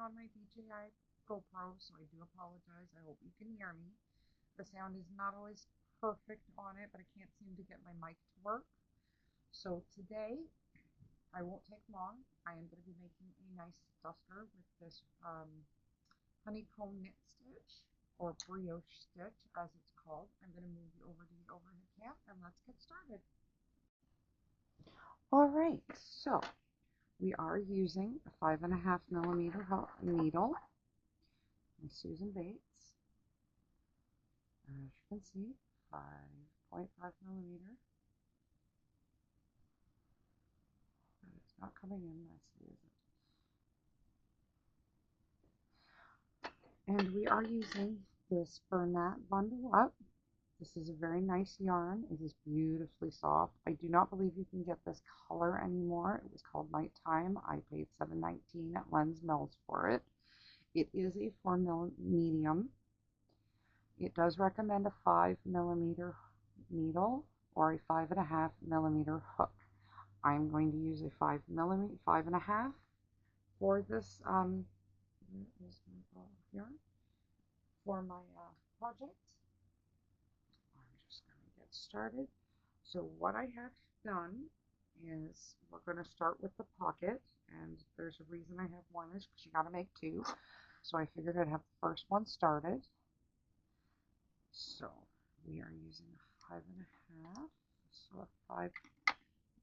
on my DJI GoPro, so I do apologize. I hope you can hear me. The sound is not always perfect on it, but I can't seem to get my mic to work. So today, I won't take long. I am going to be making a nice duster with this honeycomb knit stitch, or brioche stitch as it's called. I'm going to move you over to the overhead cam and let's get started. Alright, so we are using a 5.5mm needle and Susan Bates. As you can see, 5.5mm. But it's not coming in nicely, is it? And we are using this Bernat Bundle Up. This is a very nice yarn. It is beautifully soft. I do not believe you can get this color anymore. It was called Nighttime. I paid $7.19 at Lens Mills for it. It is a 4mm medium. It does recommend a 5mm needle or a 5.5mm hook. I'm going to use a 5.5 for this yarn for my project. I'm just going to get started. So what I have done is we're going to start with the pocket, and there's a reason I have one is because you got to make two. So I figured I'd have the first one started. So we are using a 5.5, so a 5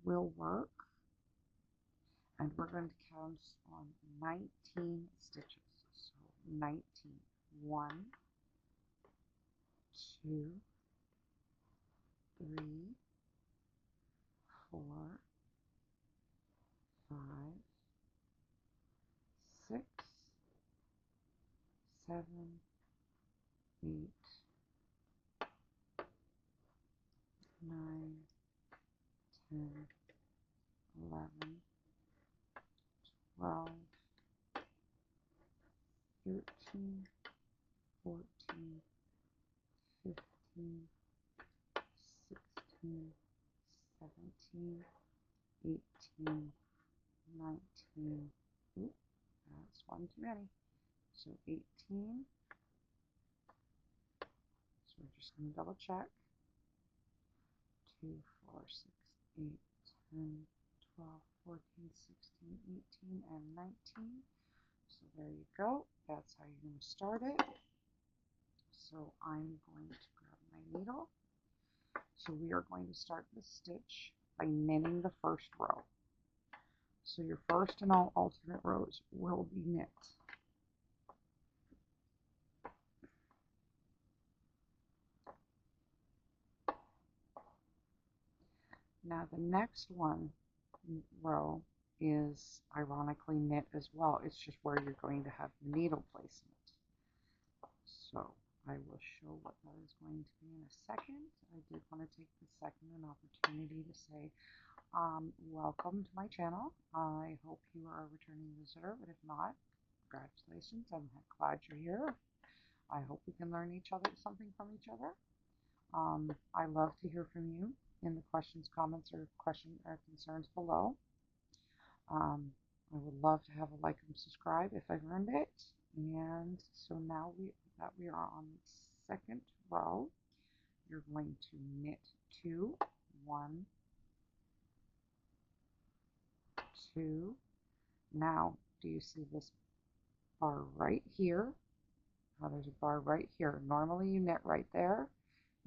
will work, and we're going to count on 19 stitches. So 19, 1, 2, 3, 4, 5, 6, 7, 8, 9, 10, 11, 12, 13, 14, 15, 16, 17, 18, 19. Ooh, that's one too many. So 18. So we're just going to double check. 2, 4, 6, 8, 10, 12, 14, 16, 18, and 19. So there you go. That's how you're going to start it. So I'm going to grab my needle. So we are going to start the stitch by knitting the first row. So your first and all alternate rows will be knit. Now the next row is ironically knit as well. It's just where you're going to have the needle placement. So I will show what that is going to be in a second. I did want to take this second an opportunity to say welcome to my channel. I hope you are a returning visitor, but if not, congratulations. I'm glad you're here. I hope we can learn something from each other. I love to hear from you in the questions, comments, or concerns below. I would love to have a like and subscribe if I've earned it. And so now we are on the second row, you're going to knit 2, 1, 2. Now, do you see this bar right here? Now there's a bar right here. Normally you knit right there.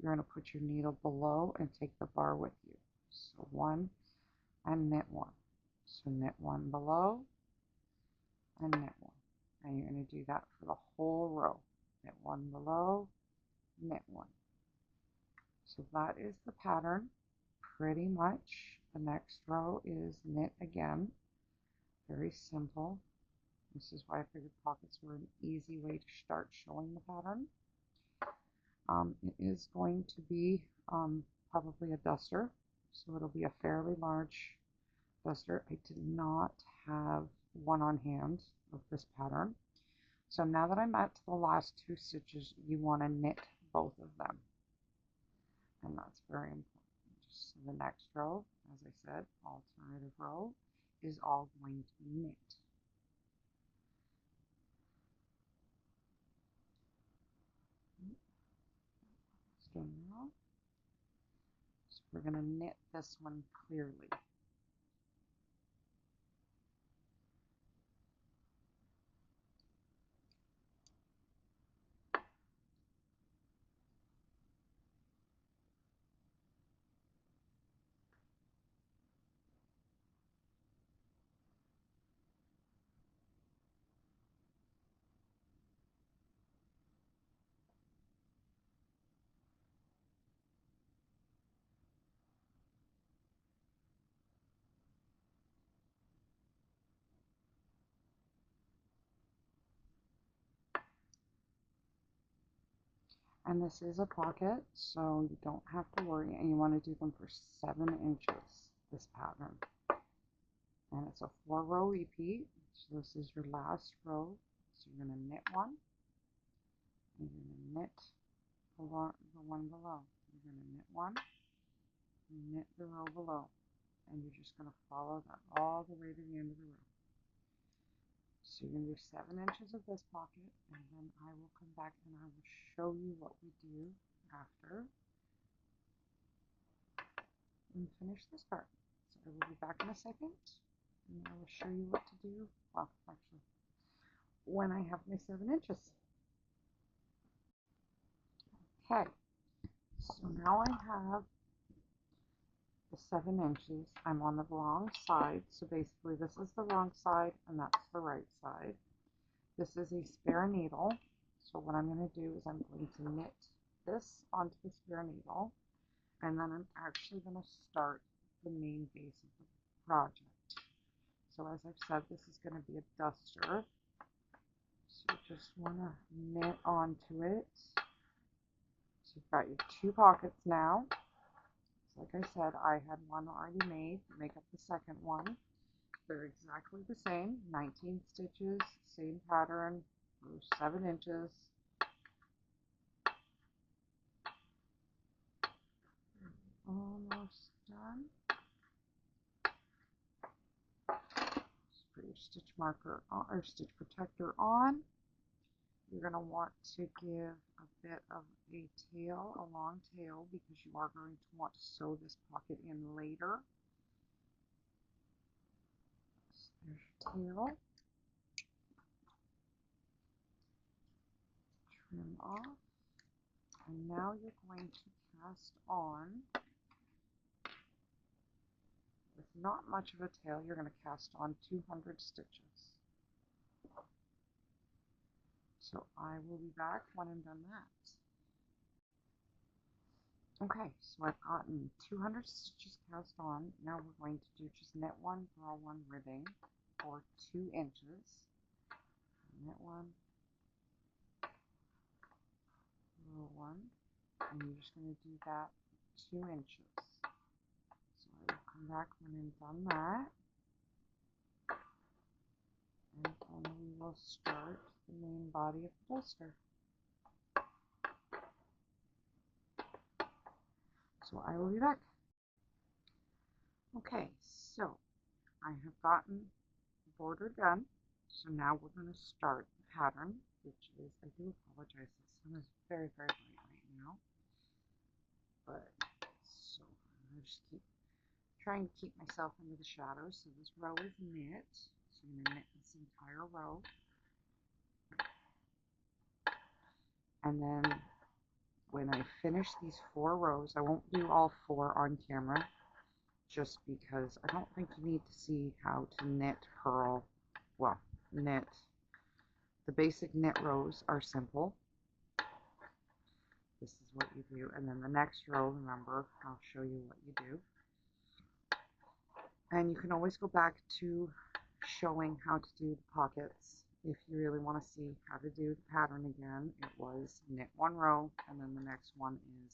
You're going to put your needle below and take the bar with you. So 1 and knit 1. So knit 1 below and knit 1. And you're going to do that for the whole row. Knit 1 below, knit 1. So that is the pattern pretty much. The next row is knit again. Very simple. This is why I figured pockets were an easy way to start showing the pattern. It is going to be probably a duster, so it'll be a fairly large duster. I did not have one on hand of this pattern. So now that I'm at the last 2 stitches, you want to knit both of them. And that's very important. So the next row, as I said, alternative row, is all going to be knit. down. So we're going to knit this one clearly. And this is a pocket, so you don't have to worry, and you want to do them for 7 inches, this pattern. And it's a 4-row repeat, so this is your last row. So you're going to knit one, and you're going to knit the one below. You're going to knit one, and knit the row below, and you're just going to follow that all the way to the end of the row. So you're going to do 7 inches of this pocket, and then I will come back and I will show you what we do after and finish this part. So I will be back in a second, and I will show you what to do. Well, actually, when I have my 7 inches. Okay, so now I have the 7 inches. I'm on the wrong side, so basically this is the wrong side and that's the right side. This is a spare needle, so what I'm going to do is I'm going to knit this onto the spare needle, and then I'm actually going to start the main base of the project. So as I've said, this is going to be a duster, so you just want to knit onto it. So you've got your 2 pockets now. So like I said, I had one already made. Make up the second one. They're exactly the same, 19 stitches, same pattern, 7 inches. Almost done. Just put your stitch marker on, or stitch protector on. You're going to want to give a bit of a tail, a long tail, because you are going to want to sew this pocket in later. So there's your tail. Trim off. And now you're going to cast on, with not much of a tail, you're going to cast on 200 stitches. So I will be back when I'm done that. Okay, so I've gotten 200 stitches cast on. Now we're going to do just knit one, purl one, ribbing for 2 inches. Knit one, purl one, and you're just going to do that 2 inches. So I will come back when I'm done that, and then we will start the main body of the duster. So I will be back. Okay, so I have gotten the border done. So now we're going to start the pattern, which is, I do apologize, the sun is very, very bright right now. But, so I'm going to just keep trying to keep myself into the shadows. So this row is knit. So I'm going to knit this entire row. And then when I finish these 4 rows, I won't do all 4 on camera, just because I don't think you need to see how to knit, purl, well, knit. The basic knit rows are simple. This is what you do, and then the next row, remember, I'll show you what you do. And you can always go back to showing how to do the pockets if you really want to see how to do the pattern again. It was knit 1 row, and then the next one is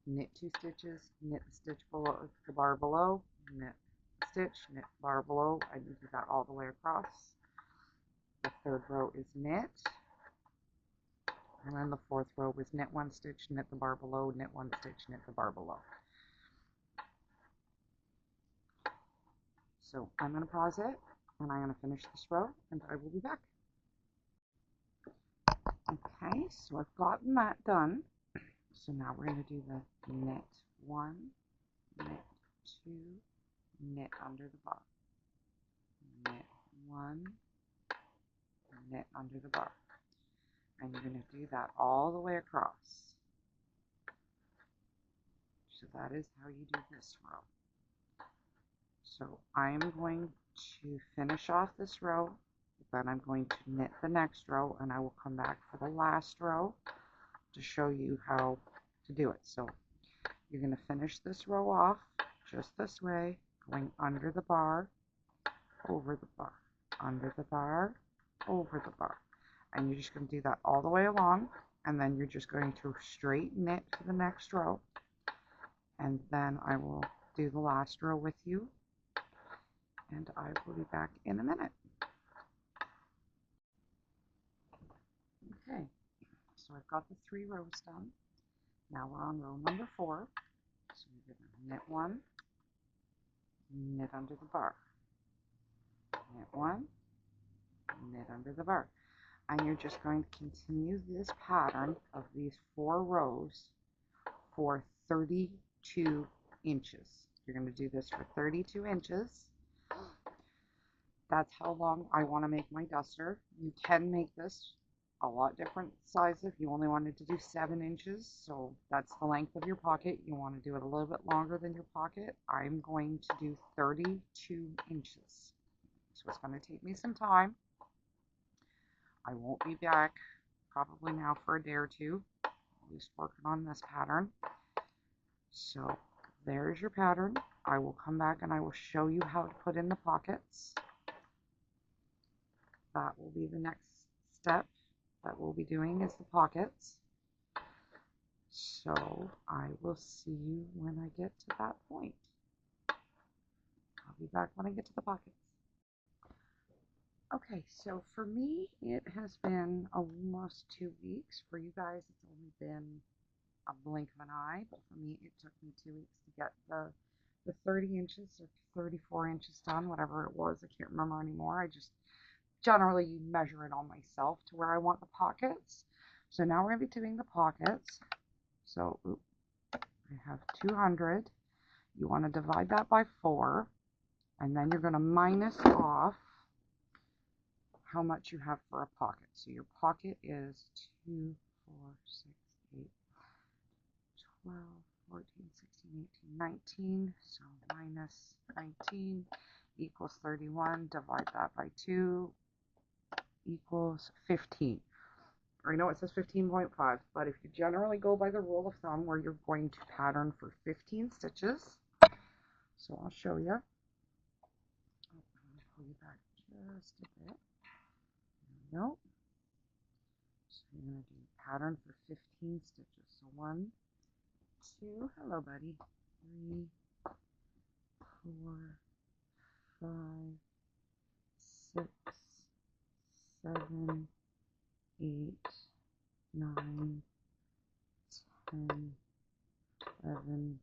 knit 2 stitches, knit the stitch below, the bar below, knit a stitch, knit bar below, and you do that all the way across. The 3rd row is knit, and then the 4th row is knit 1 stitch, knit the bar below, knit 1 stitch, knit the bar below. So I'm going to pause it, and I'm going to finish this row, and I will be back. Okay, so I've gotten that done. So now we're going to do the knit 1, knit 2, knit under the bar, knit 1, knit under the bar, and you're going to do that all the way across. So that is how you do this row. So I'm going to finish off this row, then I'm going to knit the next row, and I will come back for the last row to show you how to do it. So you're going to finish this row off just this way, going under the bar, over the bar, under the bar, over the bar. And you're just going to do that all the way along, and then you're just going to straight knit to the next row, and then I will do the last row with you, and I will be back in a minute. Okay, so I've got the 3 rows done. Now we're on row number 4. So you're going to knit 1, knit under the bar, knit 1, knit under the bar. And you're just going to continue this pattern of these 4 rows for 32 inches. You're going to do this for 32 inches. That's how long I want to make my duster. You can make this a lot different size if you only wanted to do 7 inches. So that's the length of your pocket. You want to do it a little bit longer than your pocket. I'm going to do 32 inches. So it's going to take me some time. I won't be back probably now for a day or two. I'm just working on this pattern. So there's your pattern. I will come back and I will show you how to put in the pockets. That will be the next step that we'll be doing, is the pockets. So I will see you when I get to that point. I'll be back when I get to the pockets. Okay, so for me, it has been almost 2 weeks. For you guys, it's only been a blink of an eye, but for me, it took me 2 weeks to get the 30 inches or 34 inches done, whatever it was. I can't remember anymore. I just generally measure it on myself to where I want the pockets. So now we're going to be doing the pockets. So I have 200. You want to divide that by 4, and then you're going to minus off how much you have for a pocket. So your pocket is 2, 4, 6, 8, 12, 14, 16, 18, 19. So minus 19 equals 31. Divide that by 2 equals 15. I know it says 15.5, but if you generally go by the rule of thumb where you're going to pattern for 15 stitches, so I'll show you. I'm going to pull you back just a bit. There we go. So you're going to do pattern for 15 stitches. So 1, 2, hello buddy, 3, 4, 5, 6, 7, 8, 9, 10, 11,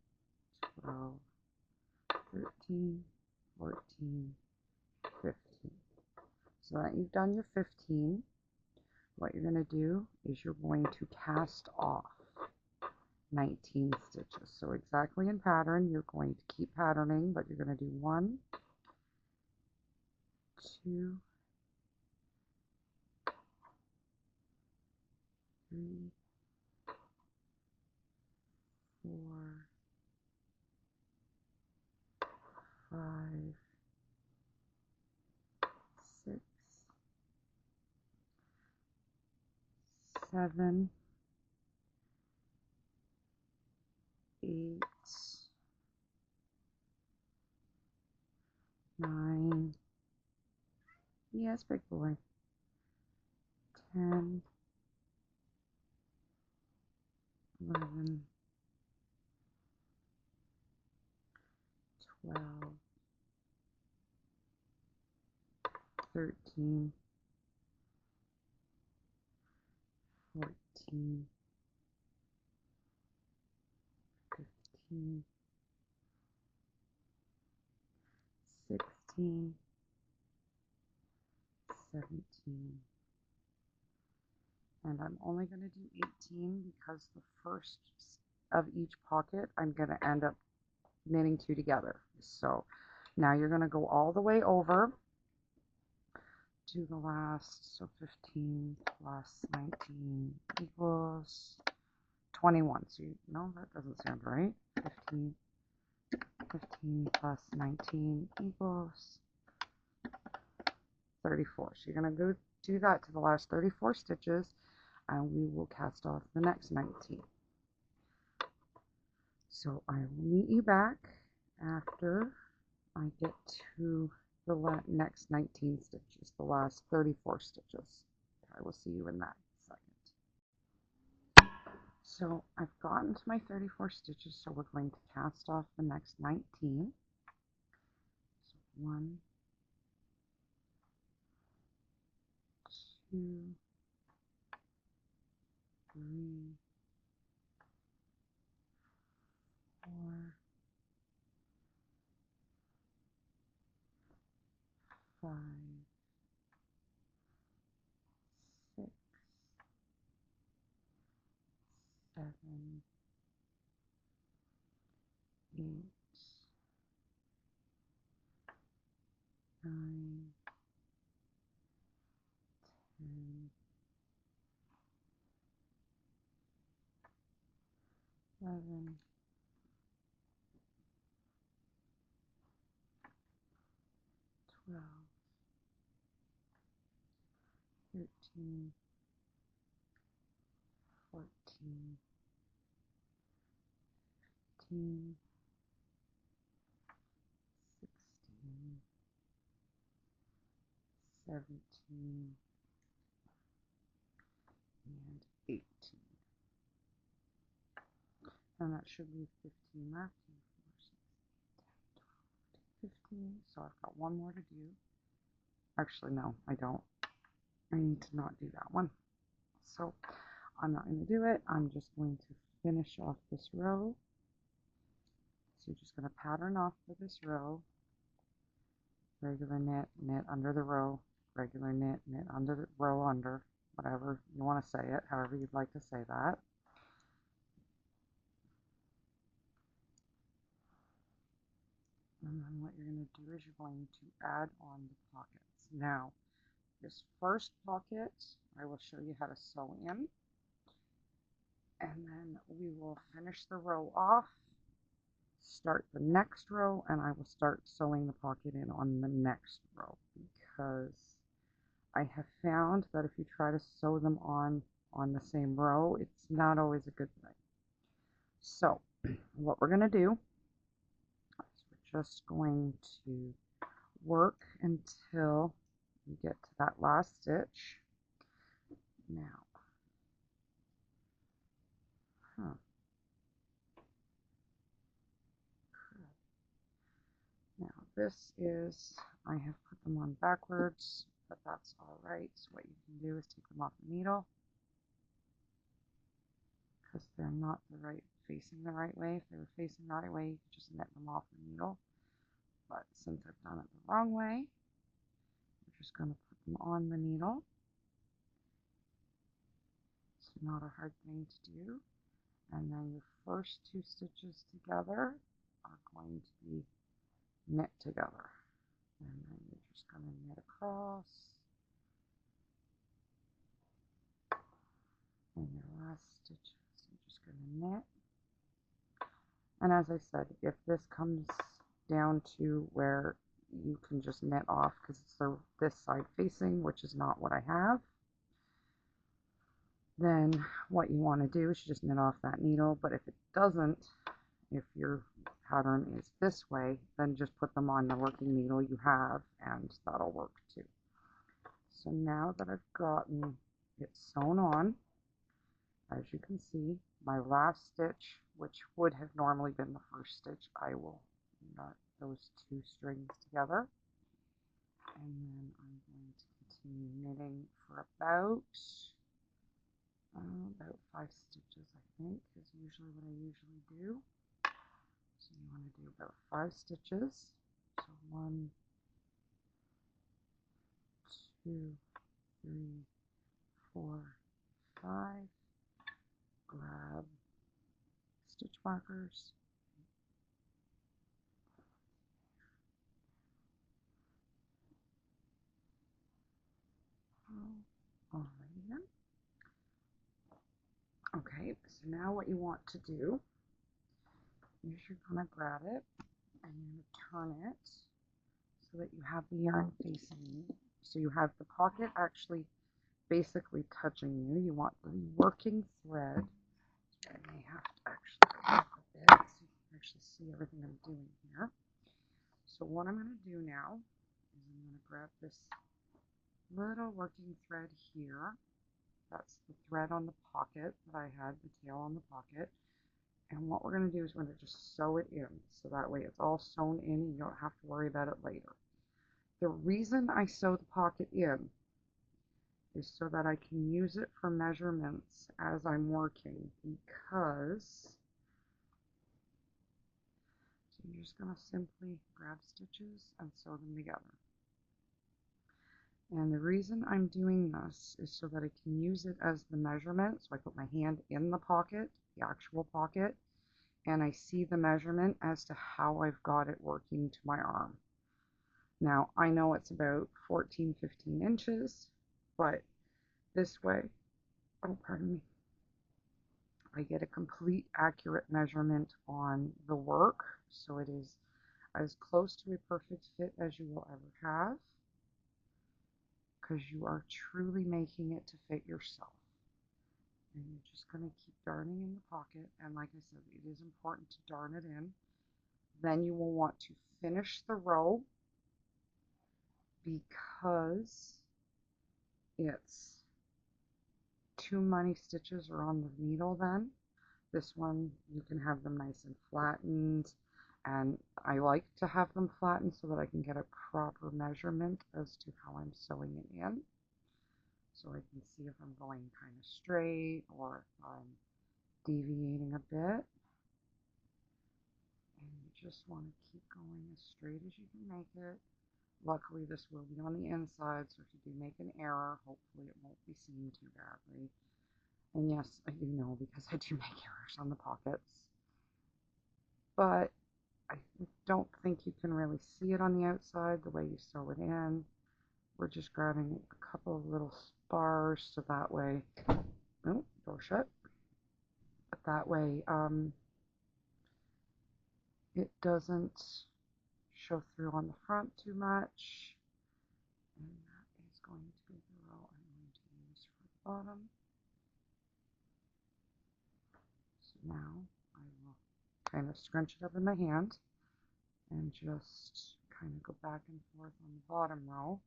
12, 13, 14, 15. So that you've done your 15, what you're going to do is you're going to cast off 19 stitches. So exactly in pattern, you're going to keep patterning, but you're going to do 1, 2, 3, 4, 5, 6, 7, 8, 9, yes, big boy, 10, 11, 12, 13, 14, 15, 16, 17, And I'm only going to do 18 because the first of each pocket I'm going to end up knitting 2 together. So now you're going to go all the way over to the last, so 15 plus 19 equals 21. So no, that doesn't sound right. 15 plus 19 equals 34. So you're going to go do that to the last 34 stitches, and we will cast off the next 19. So I will meet you back after I get to the next 19 stitches, the last 34 stitches. I will see you in that second. So I've gotten to my 34 stitches, so we're going to cast off the next 19. So 1, 2, 3, 4, 5, 6, 7, 8, 9, 10, 11, 12, 13, 14, 15, 16, 17, and 18. And that should leave 15 left. 15. So I've got one more to do. Actually, no, I don't. I need to not do that one. So I'm not going to do it. I'm just going to finish off this row. So you're just going to pattern off for this row. Regular knit, knit under the row, regular knit, knit under the row under, whatever you want to say it, however you'd like to say that. And then what you're going to do is you're going to add on the pockets. Now, this first pocket, I will show you how to sew in. And then we will finish the row off, start the next row, and I will start sewing the pocket in on the next row, because I have found that if you try to sew them on the same row, it's not always a good thing. So what we're going to do is we're just going to work until we get to that last stitch. Now, now this is, I have put them on backwards, but that's all right. So what you can do is take them off the needle, because they're not facing the right way. If they were facing the right way, you could just knit them off the needle. But since I've done it the wrong way, we're just going to put them on the needle. It's not a hard thing to do. And then your first 2 stitches together are going to be knit together. And then you're just going to knit across. And your last stitch, you're just going to knit. And as I said, if this comes down to where you can just knit off because it's this side facing, which is not what I have, then what you want to do is just knit off that needle. But if it doesn't, if your pattern is this way, then just put them on the working needle you have, and that'll work too. So now that I've gotten it sewn on, as you can see, my last stitch, which would have normally been the first stitch, I will knot those 2 strings together, and then I'm going to continue knitting for about 5 stitches, I think, is usually what I usually do. So you want to do about 5 stitches. So 1, 2, 3, 4, 5. markers. Alrighty then. Okay, so now what you want to do is you're going to grab it and you're going to turn it so that you have the yarn facing you. So you have the pocket actually basically touching you. You want the working thread. I may have to actually move a bit so you can actually see everything I'm doing here. So what I'm going to do now is I'm going to grab this little working thread here. That's the thread on the pocket that I had, the tail on the pocket. And what we're going to do is we're going to just sew it in. So that way it's all sewn in and you don't have to worry about it later. The reason I sew the pocket in is so that I can use it for measurements as I'm working, because so you're just going to simply grab stitches and sew them together. And the reason I'm doing this is so that I can use it as the measurement. So I put my hand in the pocket, the actual pocket, and I see the measurement as to how I've got it working to my arm. Now, I know it's about 14, 15 inches, but this way, oh, pardon me, I get a complete accurate measurement on the work. So it is as close to a perfect fit as you will ever have, because you are truly making it to fit yourself. And you're just going to keep darning in the pocket. And like I said, it is important to darn it in. Then you will want to finish the row, because it's too many stitches are on the needle then. This one, you can have them nice and flattened. And I like to have them flattened so that I can get a proper measurement as to how I'm sewing it in. So I can see if I'm going kind of straight or if I'm deviating a bit. And you just want to keep going as straight as you can make it. Luckily, this will be on the inside, so if you do make an error, hopefully it won't be seen too badly. And yes, I do know because I do make errors on the pockets. But I don't think you can really see it on the outside the way you sew it in. We're just grabbing a couple of little spars so that way, oh, door shut. But that way, it doesn't show through on the front too much. And that is going to be the row I'm going to use for the bottom. So now I will kind of scrunch it up in my hand and just kind of go back and forth on the bottom row,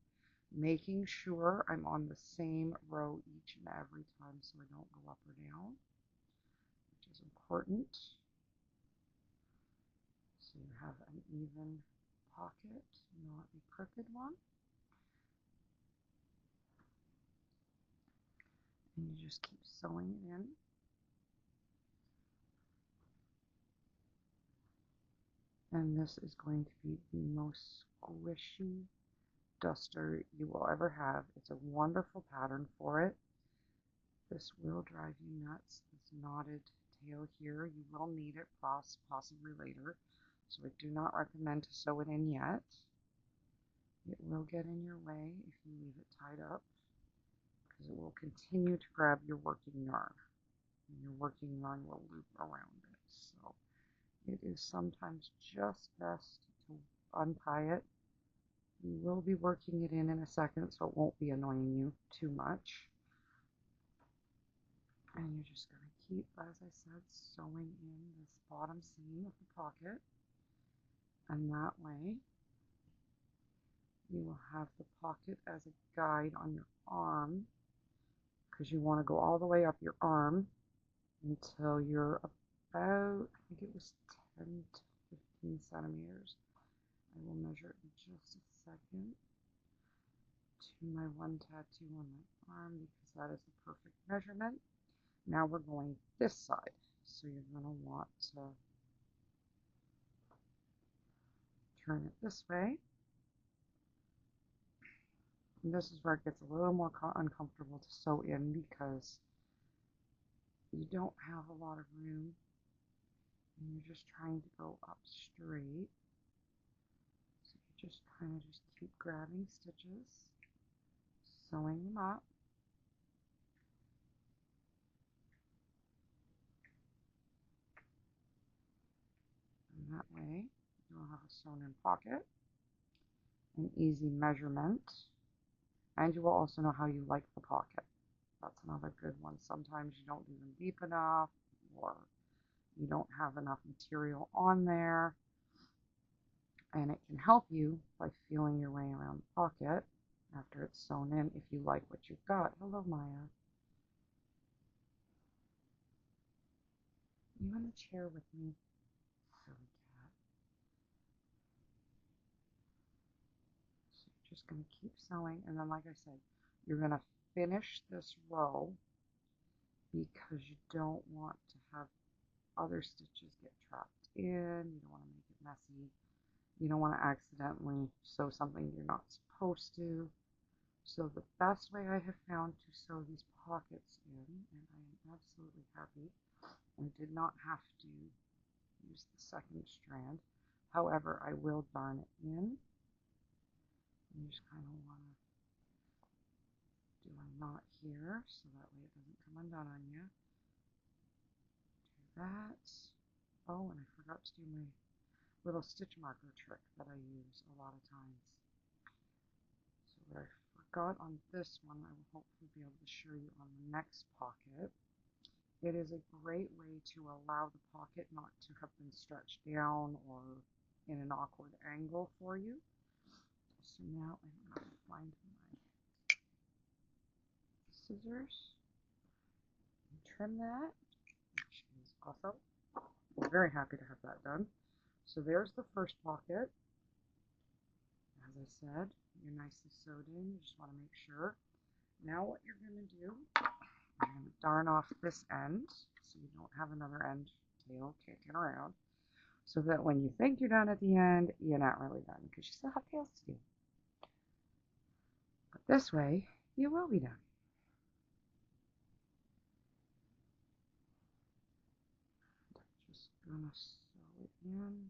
making sure I'm on the same row each and every time so I don't go up or down, which is important. So you have an even pocket, not a crooked one. And you just keep sewing it in. And this is going to be the most squishy duster you will ever have. It's a wonderful pattern for it. This will drive you nuts. This knotted tail here, you will need it possibly later. So I do not recommend to sew it in yet. It will get in your way if you leave it tied up, because it will continue to grab your working yarn. And your working yarn will loop around it. So it is sometimes just best to untie it. You will be working it in a second, so it won't be annoying you too much. And you're just going to keep, as I said, sewing in this bottom seam of the pocket. And that way, you will have the pocket as a guide on your arm, because you want to go all the way up your arm until you're about, I think it was 10 to 15 centimeters. I will measure it in just a second to my one tattoo on my arm, because that is the perfect measurement. Now we're going this side, so you're going to want to turn it this way. And this is where it gets a little more uncomfortable to sew in, because you don't have a lot of room and you're just trying to go up straight. So you just kind of just keep grabbing stitches, sewing them up. And that way you'll have a sewn in pocket, an easy measurement, and you will also know how you like the pocket. That's another good one. Sometimes you don't do them deep enough, or you don't have enough material on there, and it can help you by feeling your way around the pocket after it's sewn in if you like what you've got. Hello, Maya. You in the chair with me? Silly cat. So you're just going to keep sewing, and then like I said, you're going to finish this row because you don't want to have other stitches get trapped in. You don't want to make it messy. You don't want to accidentally sew something you're not supposed to. So the best way I have found to sew these pockets in, and I am absolutely happy, I did not have to use the second strand. However, I will darn it in. You just kind of want to do a knot here so that way it doesn't come undone on you. Do that. Oh, and I forgot to do my little stitch marker trick that I use a lot of times. So what I forgot on this one, I will hopefully be able to show you on the next pocket. It is a great way to allow the pocket not to have been stretched down or in an awkward angle for you. So now I'm going to find my scissors and trim that, which is awesome. I'm very happy to have that done. So there's the first pocket. As I said, you're nicely sewed in. You just want to make sure. Now what you're going to do, you're going to darn off this end so you don't have another end tail kicking around. So that when you think you're done at the end, you're not really done because you still have tails to do. But this way, you will be done. Just going to sew it in.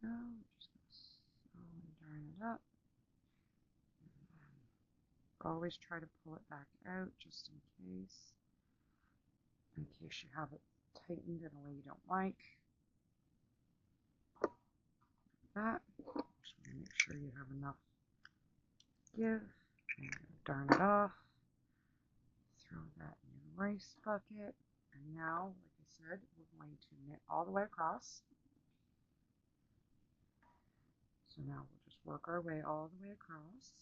There we go. Just going to sew and darn it up. Always try to pull it back out just in case you have it tightened in a way you don't like. That. Just want to make sure you have enough give. And darn it off. Throw that in your rice bucket. And now, like I said, we're going to knit all the way across. So now we'll just work our way all the way across.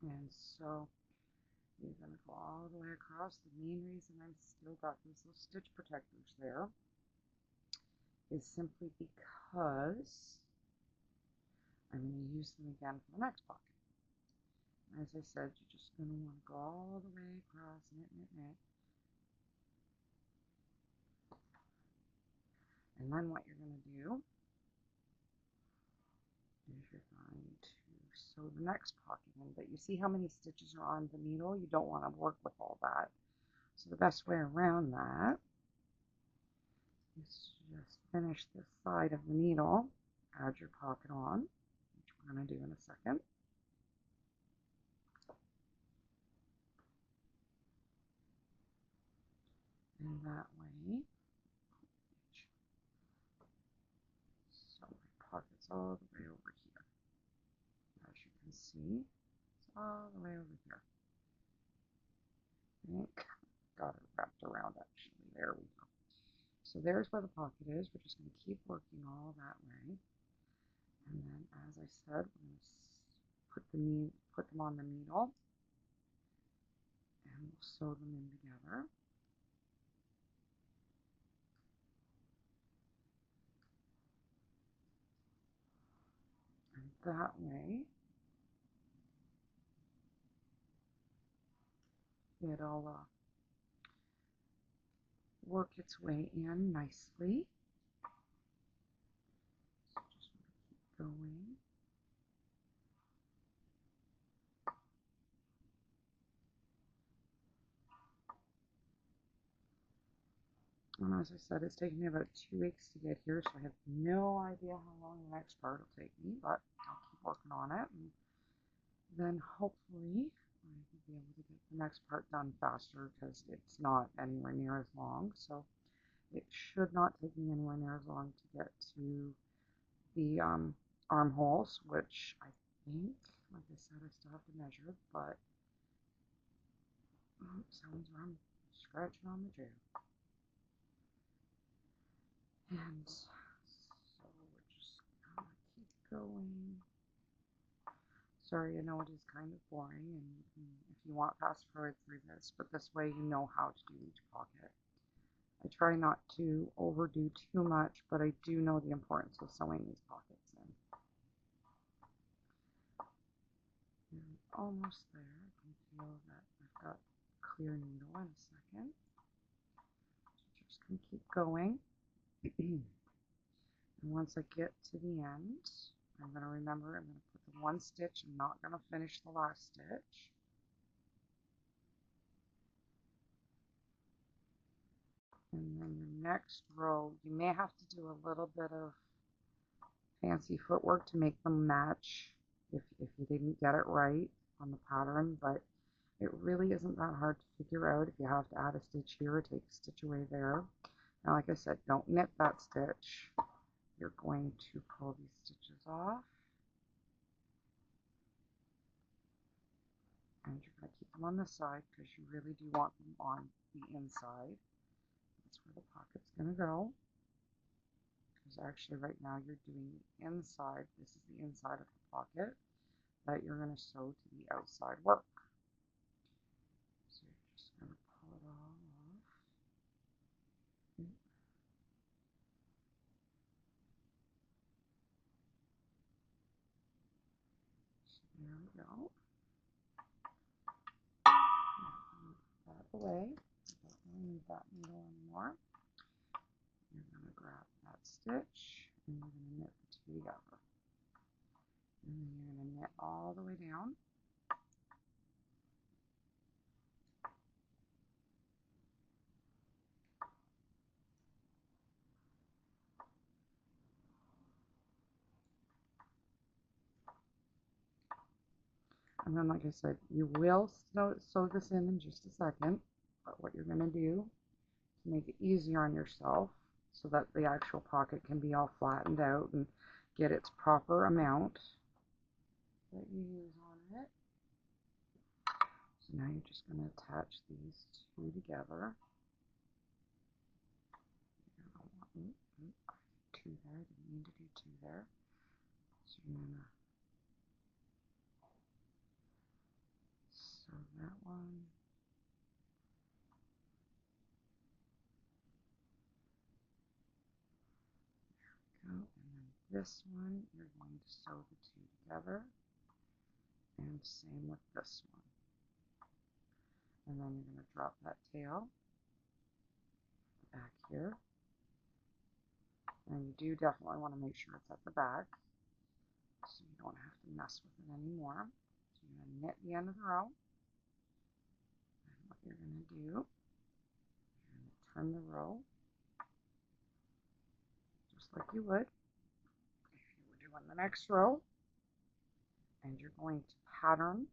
And so you're going to go all the way across. The main reason I've still got these little stitch protectors there is simply because I'm going to use them again for the next pocket. As I said, you're just going to want to go all the way across, knit, knit, knit. And then what you're going to do is you're going to sew the next pocket in. But you see how many stitches are on the needle? You don't want to work with all that. So the best way around that is to just finish this side of the needle, add your pocket on, which we're going to do in a second. And that way, so my pocket's all the way over here. As you can see, it's all the way over here. I think got it wrapped around actually. There we go. So there's where the pocket is. We're just going to keep working all that way. And then, as I said, we're going to put them on the needle, and we'll sew them in together. that way, it'll work its way in nicely. So just keep going. And as I said, it's taken me about 2 weeks to get here, so I have no idea how long the next part will take me, but I'll keep working on it, and then hopefully I will be able to get the next part done faster because it's not anywhere near as long. So it should not take me anywhere near as long to get to the armholes, which I think, like I said, I still have to measure, but sounds like I'm scratching on the jail. And so we're just gonna keep going. Sorry, I know it is kind of boring, and if you want fast forward through this, but this way you know how to do each pocket. I try not to overdo too much, but I do know the importance of sewing these pockets in. And almost there. I can feel that I've got clear needle in a second. So just gonna keep going. And once I get to the end, I'm going to remember I'm going to put the one stitch. I'm not going to finish the last stitch. And then the next row, you may have to do a little bit of fancy footwork to make them match if you didn't get it right on the pattern, but it really isn't that hard to figure out. If you have to add a stitch here or take a stitch away there. Now, like I said, don't knit that stitch. You're going to pull these stitches off. And you're going to keep them on the side because you really do want them on the inside. That's where the pocket's going to go. Because actually right now you're doing the inside. This is the inside of the pocket that you're going to sew to the outside work. So you're just going to pull it all off. So there we go. That away. Don't need that needle anymore. You're going to grab that stitch and you're going to knit the two together. And then you're going to knit all the way down. And then, like I said, you will sew this in just a second. But what you're going to do to make it easier on yourself so that the actual pocket can be all flattened out and get its proper amount that you use on it. So now you're just going to attach these two together. Two there, didn't mean to do two there. So you're going to sew that one. There we go. And then this one, you're going to sew the two together. And same with this one. And then you're going to drop that tail back here. And you do definitely want to make sure it's at the back so you don't have to mess with it anymore. So you're going to knit the end of the row. And what you're going to do, you're going to turn the row just like you would if you were doing the next row. And you're going to pattern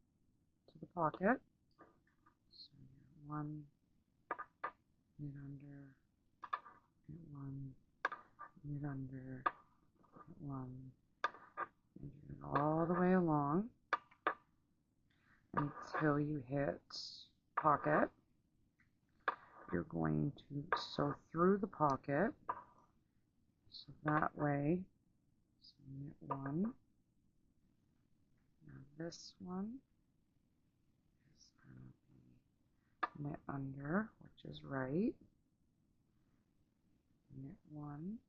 to the pocket. So you're one, knit under, knit one, knit under, knit one, and you go all the way along until you hit pocket. You're going to sew through the pocket, so that way, so knit one. Now this one is going to be knit under, which is right. Knit one,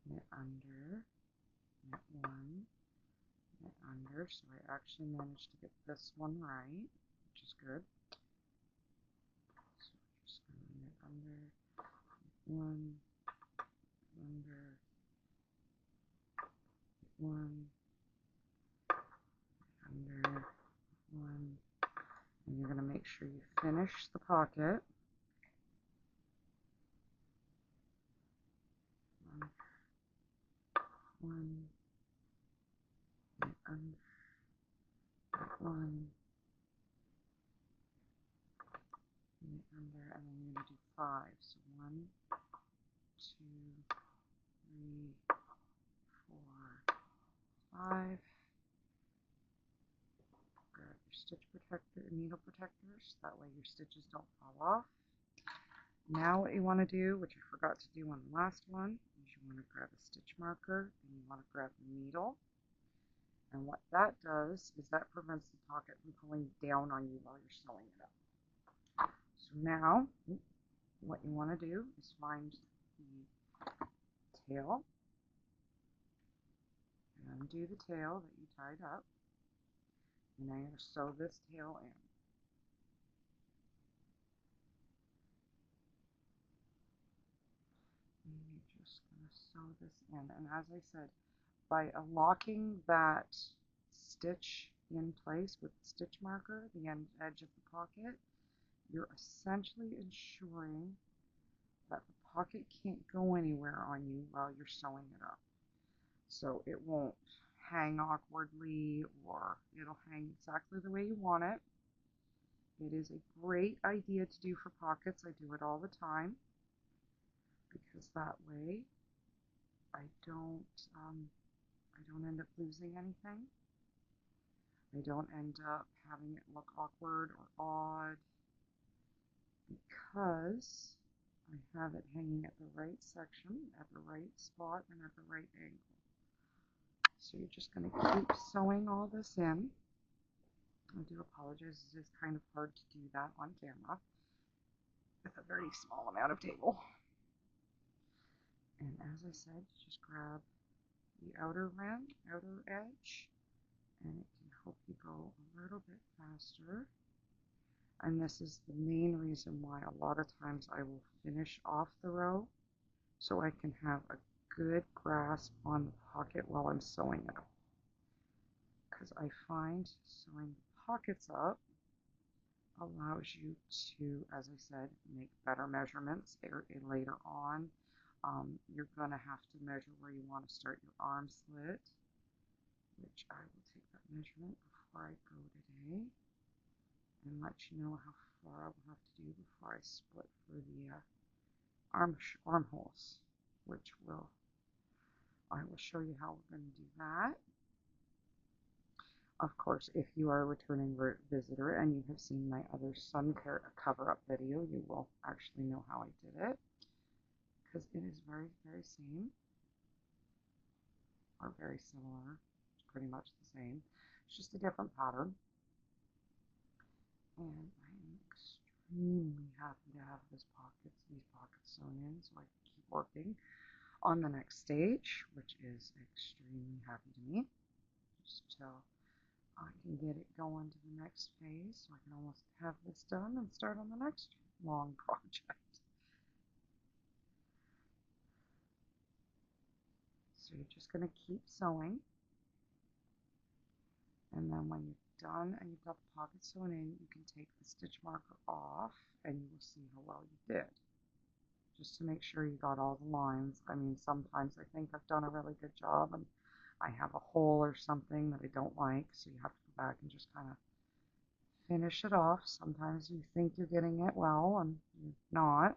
knit under, knit one, knit under. So I actually managed to get this one right, which is good. So we're just going to knit under, one, under, one, under, one, and you're going to make sure you finish the pocket. One, knit under, one, knit under, and then you're going to do 5. So 1, 2, 3, 4, 5. Grab your stitch protector, needle protectors, that way your stitches don't fall off. Now what you want to do, which I forgot to do on the last one, is you want to grab a stitch marker and you want to grab the needle. And what that does is that prevents the pocket from pulling down on you while you're sewing it up. So now what you want to do is find the tail and undo the tail that you tied up. And now you're going to sew this tail in. And you're just going to sew this in. And as I said, by locking that stitch in place with the stitch marker, the edge of the pocket, you're essentially ensuring that the pocket can't go anywhere on you while you're sewing it up. So it won't hang awkwardly, or it'll hang exactly the way you want it. It is a great idea to do for pockets. I do it all the time because that way I don't end up losing anything. I don't end up having it look awkward or odd because I have it hanging at the right section, at the right spot, and at the right angle. So you're just going to keep sewing all this in. I do apologize, it is kind of hard to do that on camera with a very small amount of table. And as I said, just grab the outer edge, and it can help you go a little bit faster. And this is the main reason why a lot of times I will finish off the row so I can have a good grasp on the pocket while I'm sewing it up. Because I find sewing pockets up allows you to, as I said, make better measurements later on. You're going to have to measure where you want to start your arm slit, which I will take that measurement before I go today and let you know how far I will have to do before I split for the armholes, which I will show you how we're going to do that. Of course, if you are a returning visitor and you have seen my other sun cover-up video, you will actually know how I did it, because it is very, very same, or very similar. It's pretty much the same. It's just a different pattern. And I am extremely happy to have these pockets sewn in so I can keep working on the next stage, which is extremely happy to me. Just till I can get it going to the next phase, so I can almost have this done and start on the next long project. So you're just going to keep sewing, and then when you're done and you've got the pocket sewn in, you can take the stitch marker off and you will see how well you did. Just to make sure you got all the lines. I mean, sometimes I think I've done a really good job and I have a hole or something that I don't like, so you have to go back and just kind of finish it off. Sometimes you think you're getting it well and you're not.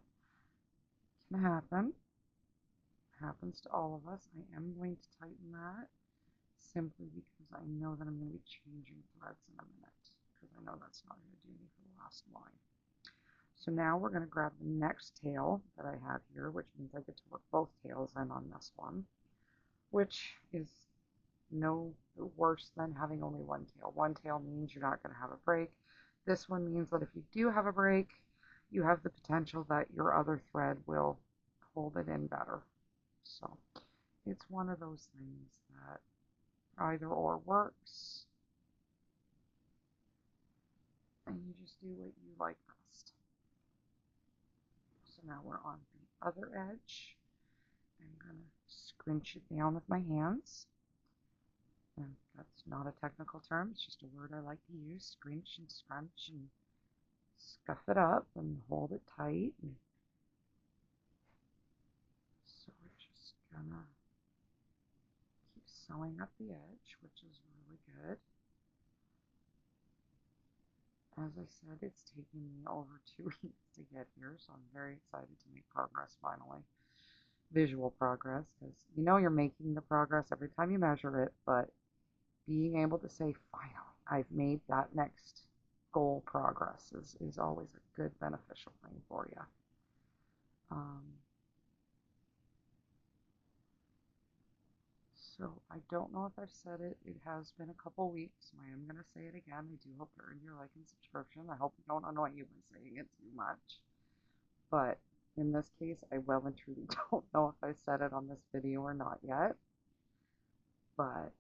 It can happen. It happens to all of us. I am going to tighten that simply because I know that I'm going to be changing threads in a minute, because I know that's not going to do me for the last line. So now we're going to grab the next tail that I have here, which means I get to work both tails in on this one, which is no worse than having only one tail. One tail means you're not going to have a break. This one means that if you do have a break, you have the potential that your other thread will hold it in better. So it's one of those things that either or works, and you just do what you like best. So now we're on the other edge. I'm going to scrunch it down with my hands. And that's not a technical term, it's just a word I like to use. Scrunch and scrunch and scuff it up and hold it tight. And so we're just gonna keep sewing up the edge, which is really good. As I said, it's taken me over 2 weeks to get here, so I'm very excited to make progress finally. Visual progress, because you know you're making the progress every time you measure it, but being able to say, finally, I've made that next goal progress is always a good beneficial thing for you. So I don't know if I've said it. It has been a couple weeks. I am going to say it again. I do hope to earn your like and subscription. I hope I don't annoy you by saying it too much. But in this case, I well and truly don't know if I said it on this video or not yet. But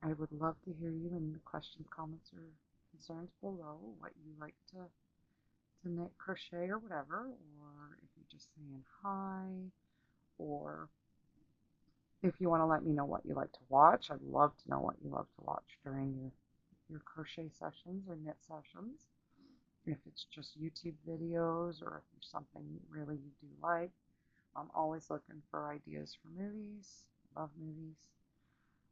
I would love to hear you in the questions, comments, or concerns below. What you like to knit, crochet, or whatever. Or if you're just saying hi. Or if you want to let me know what you like to watch, I'd love to know what you love to watch during your crochet sessions or knit sessions. If it's just YouTube videos or if there's something really you do like, I'm always looking for ideas for movies. Love movies.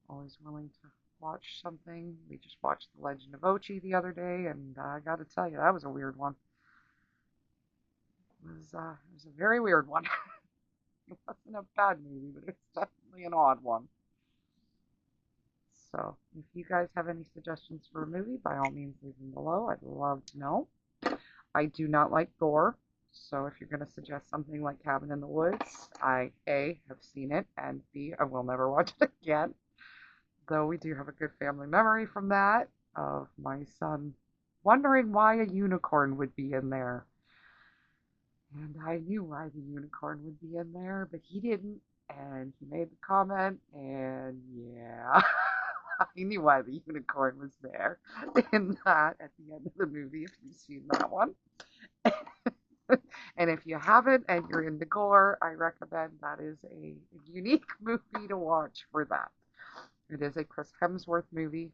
Always willing to watch something. We just watched The Legend of Ochi the other day, and I got to tell you, that was a weird one. It was a very weird one. It wasn't a bad movie, but it's definitely an odd one. So if you guys have any suggestions for a movie, by all means leave them below. I'd love to know. I do not like gore, so if you're going to suggest something like Cabin in the Woods, I A, have seen it, and B, I will never watch it again. Though we do have a good family memory from that, of my son wondering why a unicorn would be in there. And I knew why the unicorn would be in there, but he didn't, and he made the comment, and yeah, I knew why the unicorn was there in that at the end of the movie, if you've seen that one. And if you haven't and you're into gore, I recommend that is a unique movie to watch for that. It is a Chris Hemsworth movie,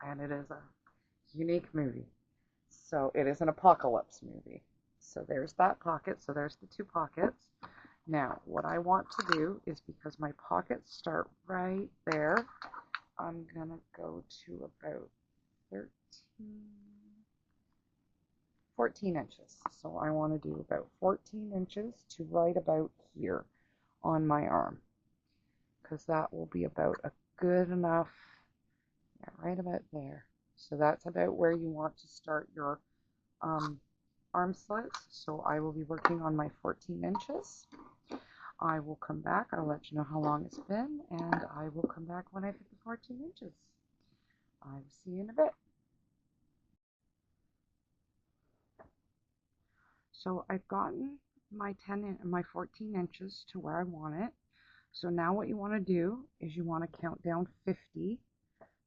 and it is a unique movie. So it is an apocalypse movie. So there's that pocket. So there's the 2 pockets. Now, what I want to do is, because my pockets start right there, I'm going to go to about 14 inches. So I want to do about 14 inches to right about here on my arm, because that will be about a good enough, yeah, right about there. So that's about where you want to start your arm slits. So I will be working on my 14 inches. I will come back. I'll let you know how long it's been, and I will come back when I hit the 14 inches. I'll see you in a bit. So I've gotten my 14 inches to where I want it. So now what you want to do is you want to count down 50.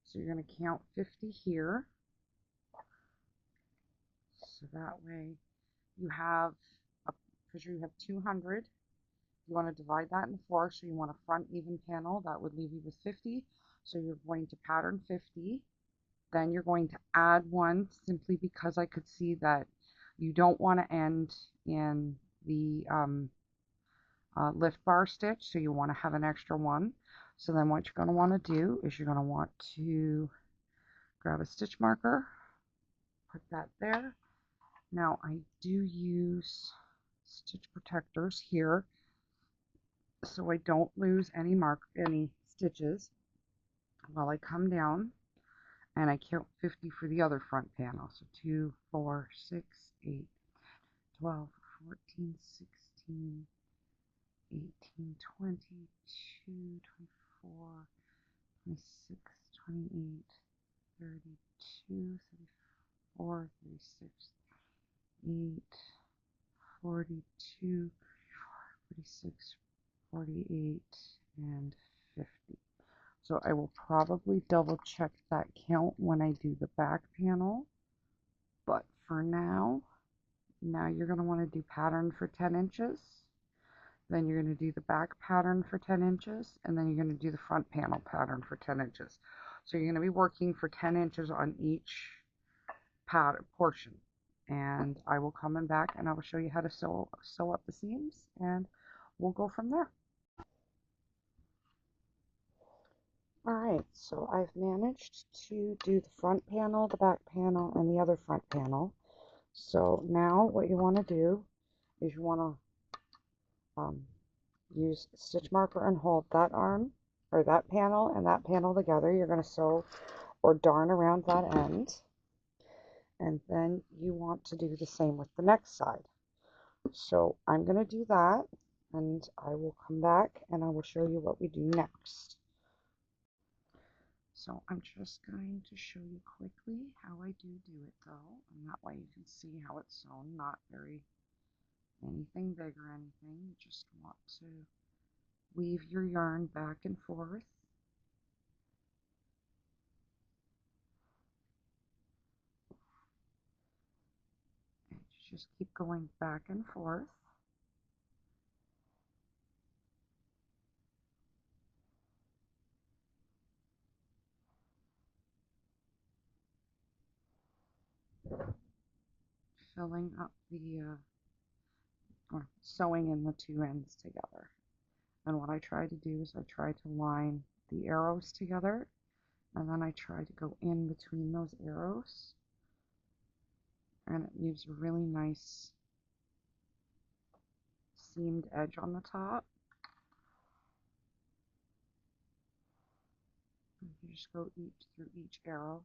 So you're going to count 50 here. So that way you have, because you have 200, you want to divide that into 4. So you want a front even panel. That would leave you with 50. So you're going to pattern 50. Then you're going to add 1, simply because I could see that you don't want to end in the lift bar stitch, so you want to have an extra 1. So then what you're going to want to do is you're going to want to grab a stitch marker, put that there. Now I do use stitch protectors here so I don't lose any stitches while I come down, and I count 50 for the other front panel. So 2, 4, 6, 8, 12, 14, 16, 18, 20, 22, 24, 26, 28, 32, 34, 36, 8, 42, 46, 48, and 50. So I will probably double check that count when I do the back panel. But for now you're going to want to do pattern for 10 inches. Then you're going to do the back pattern for 10 inches. And then you're going to do the front panel pattern for 10 inches. So you're going to be working for 10 inches on each pattern portion. And I will come in back and I will show you how to sew up the seams. And we'll go from there. Alright, so I've managed to do the front panel, the back panel, and the other front panel. So now what you want to do is you want to use stitch marker and hold that arm, or that panel and that panel together. You're going to sew or darn around that end. And then you want to do the same with the next side. So I'm going to do that, and I will come back and I will show you what we do next. So I'm just going to show you quickly how I do it though, and that way you can see how it's sewn, not very anything big or anything. You just want to weave your yarn back and forth. And you just keep going back and forth. Filling up the, or sewing in the two ends together. And what I try to do is I try to line the arrows together, and then I try to go in between those arrows, and it leaves a really nice seamed edge on the top. You just go through each arrow.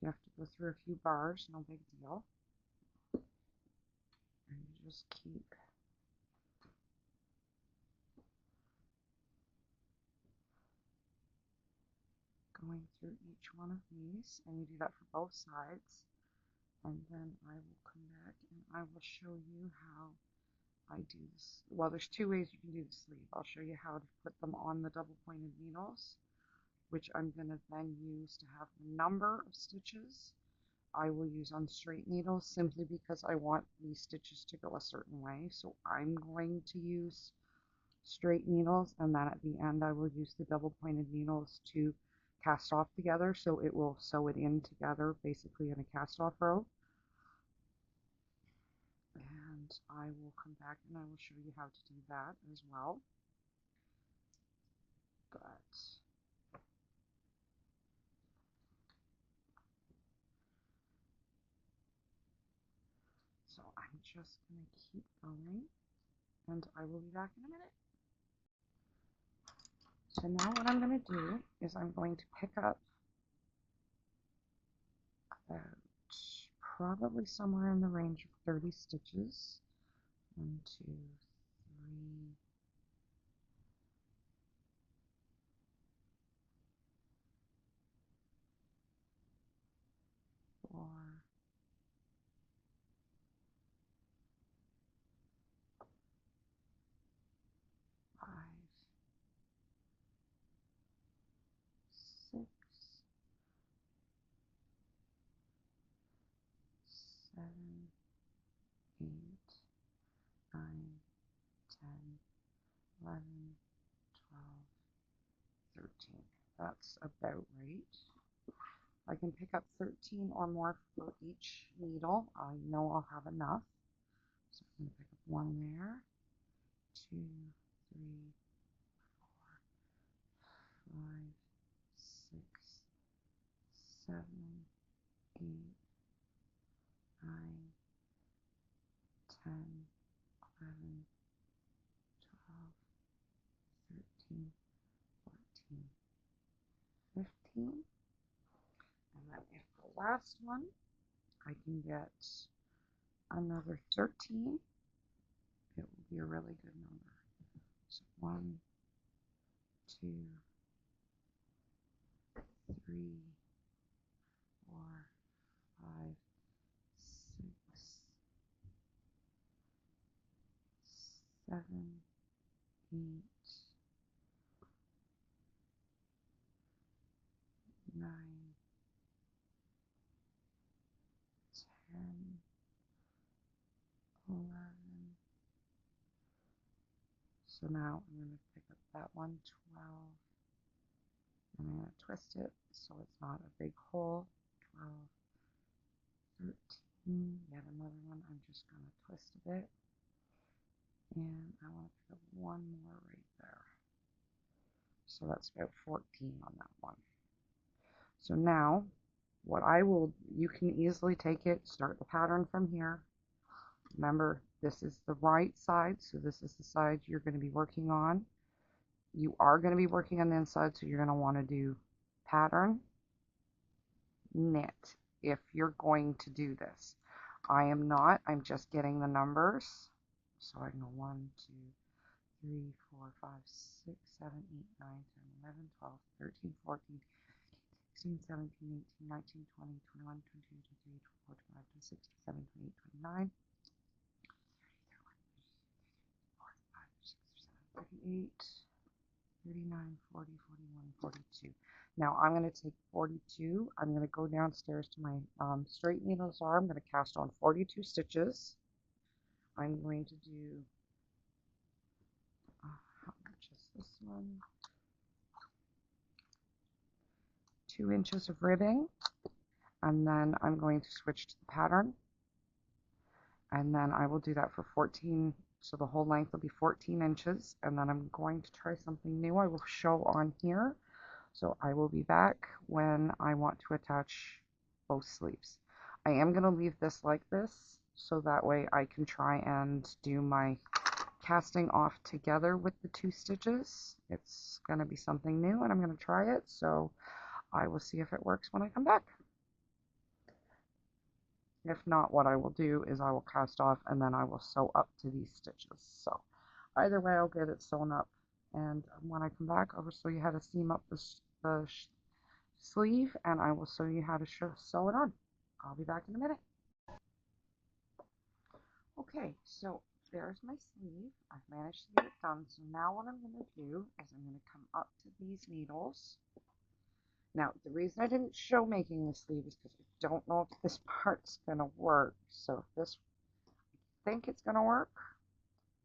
You have to go through a few bars, no big deal. And you just keep going through each one of these, and you do that for both sides. And then I will come back and I will show you how I do this. Well, there's two ways you can do the sleeve. I'll show you how to put them on the double pointed needles, which I'm going to then use to have the number of stitches I will use on straight needles, simply because I want these stitches to go a certain way. So I'm going to use straight needles, and then at the end I will use the double pointed needles to cast off together, so it will sew it in together basically in a cast off row. And I will come back and I will show you how to do that as well. But so I'm just going to keep going, and I will be back in a minute. So now what I'm going to do is I'm going to pick up about probably somewhere in the range of 30 stitches. 1, 2, 3, 4, 5, 6, 7, 8, 9, 10, 11, 12, 13. That's about right. I can pick up 13 or more for each needle. I know I'll have enough. So I'm going to pick up 1 there, 2, 3, 4, 5, 6, 7, 8, 9, 10, 11, 12, 13, 14, 15. And then if the last one, I can get another 13, it will be a really good number. So 1, 2, 3, 4, 5, 6, 7, 8, So now I'm going to pick up that one, 12, and I'm going to twist it so it's not a big hole. 12, 13, yet another one. I'm just going to twist a bit, and I want to pick up one more right there. So that's about 14 on that one. So now what I will, you can easily take it, start the pattern from here. Remember, this is the right side, so this is the side you're going to be working on. You are going to be working on the inside, so you're going to want to do pattern, knit, if you're going to do this. I am not, I'm just getting the numbers. So I can go 1, 2, 3, 4, 5, 6, 7, 8, 9, 10, 11, 12, 13, 14, 16, 17, 18, 19, 20, 21, 22, 23, 24, 25, 26, 27, 28, 29, 38, 39, 40, 41, 42. Now I'm going to take 42. I'm going to go downstairs to my straight needles are. I'm going to cast on 42 stitches. I'm going to do, how much is this one? 2 inches of ribbing. And then I'm going to switch to the pattern. And then I will do that for 14. So the whole length will be 14 inches. And then I'm going to try something new I will show on here. So I will be back when I want to attach both sleeves. I am going to leave this like this, so that way I can try and do my casting off together with the 2 stitches. It's going to be something new and I'm going to try it, so I will see if it works when I come back. If not, what I will do is I will cast off and then I will sew up to these stitches. So either way, I'll get it sewn up, and when I come back, I will show you how to seam up the sleeve, and I will show you how to sew it on. I'll be back in a minute. Okay, so there's my sleeve. I've managed to get it done. So now what I'm going to do is I'm going to come up to these needles. Now, the reason I didn't show making the sleeve is because I don't know if this part's going to work. So if this, I think it's going to work.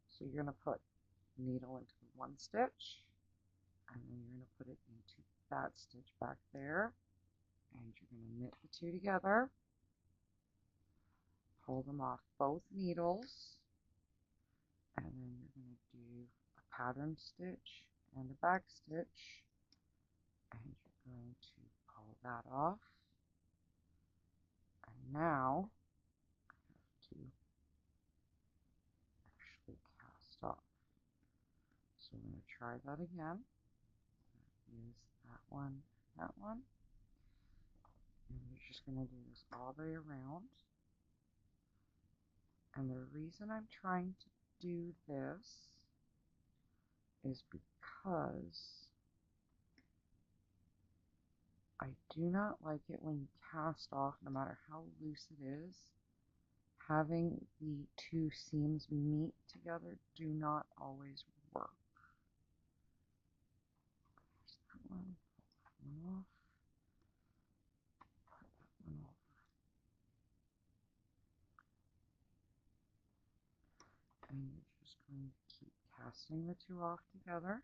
So you're going to put needle into one stitch, and then you're going to put it into that stitch back there, and you're going to knit the 2 together, pull them off both needles, and then you're going to do a pattern stitch and a back stitch, and you're going to pull that off. And now I have to actually cast off. So I'm going to try that again. Use that one, that one. And you're just going to do this all the way around. And the reason I'm trying to do this is because I do not like it when you cast off, no matter how loose it is, having the 2 seams meet together do not always work. There's that one, off, put that one over. And you're just going to keep casting the 2 off together.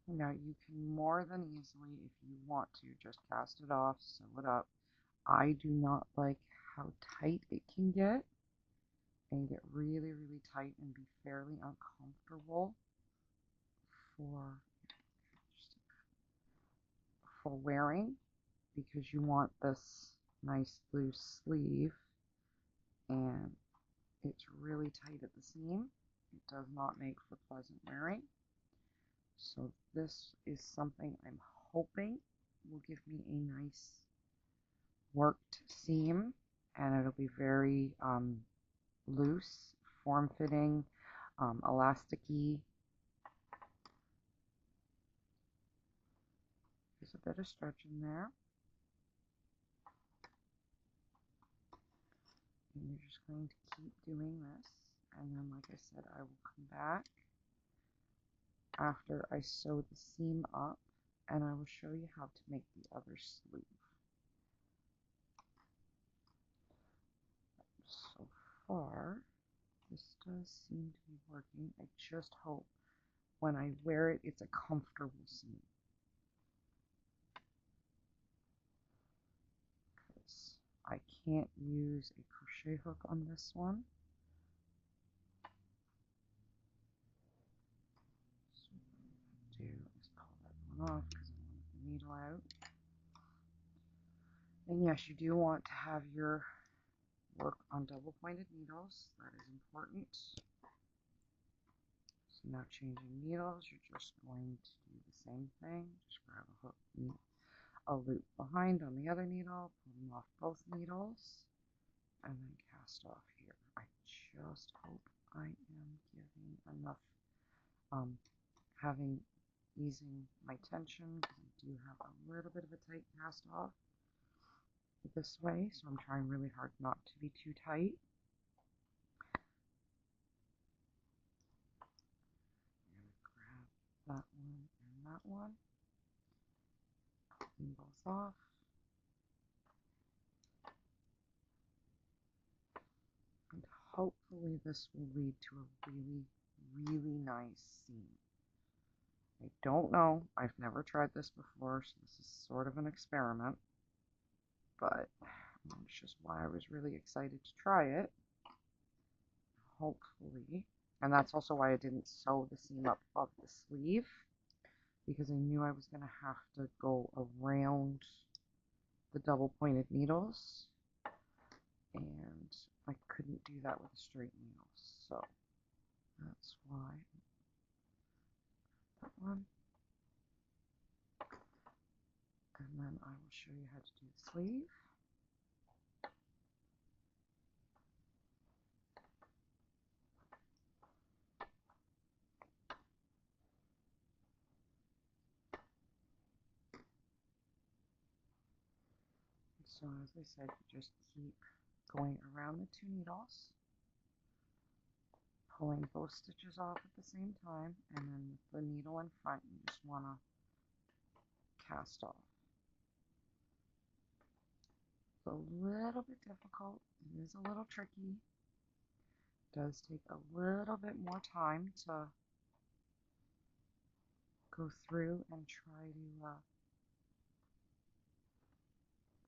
Now you can more than easily, if you want to, just cast it off, sew it up. I do not like how tight it can get and get really, really tight and be fairly uncomfortable for wearing, because you want this nice loose sleeve and it's really tight at the seam. It does not make for pleasant wearing. So this is something I'm hoping will give me a nice worked seam, and it'll be very loose, form-fitting, elasticy. There's a bit of stretch in there. And you're just going to keep doing this, and then, like I said, I will come back after I sew the seam up, and I will show you how to make the other sleeve. So far, this does seem to be working. I just hope when I wear it, it's a comfortable seam. Because I can't use a crochet hook on this one. So what I'm going to do is pull that one off because I want the needle out. And yes, you do want to have your work on double pointed needles. That is important. So now changing needles, you're just going to do the same thing. Just grab a hook and a loop behind on the other needle, pull them off both needles, and then cast off here. I just hope I am giving enough, easing my tension, because I do have a little bit of a tight cast off this way, so I'm trying really hard not to be too tight. I'm going to grab that one and that one, pull them both off. And hopefully this will lead to a really, really nice seam. I don't know. I've never tried this before, so this is sort of an experiment. But that's just why I was really excited to try it. Hopefully. And that's also why I didn't sew the seam up of the sleeve, because I knew I was going to have to go around the double pointed needles, and I couldn't do that with a straight needle. So that's why that one. And then I will show you how to do the sleeve. So as I said, you just keep going around the two needles, pulling both stitches off at the same time, and then with the needle in front, you just want to cast off. It's a little bit difficult. It is a little tricky. It does take a little bit more time to go through and try to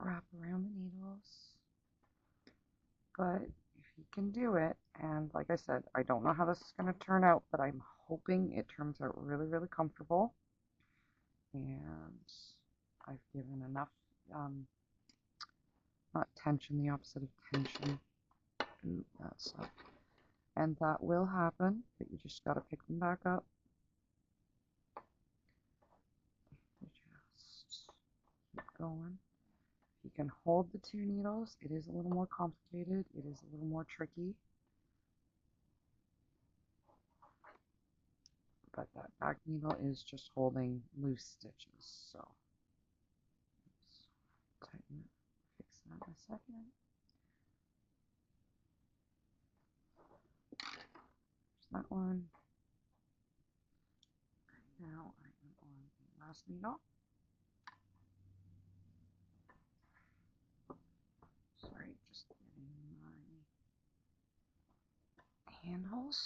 wrap around the needles. But if you can do it, and like I said, I don't know how this is going to turn out, but I'm hoping it turns out really, really comfortable. And I've given enough, not tension, the opposite of tension. Ooh, that's up. And that will happen, but you just got to pick them back up. Just keep going. You can hold the two needles. It is a little more complicated. It is a little more tricky. But that back needle is just holding loose stitches. So let's tighten it, fix that in a second. There's that one. Now I am on the last needle. Sorry, just getting my handles.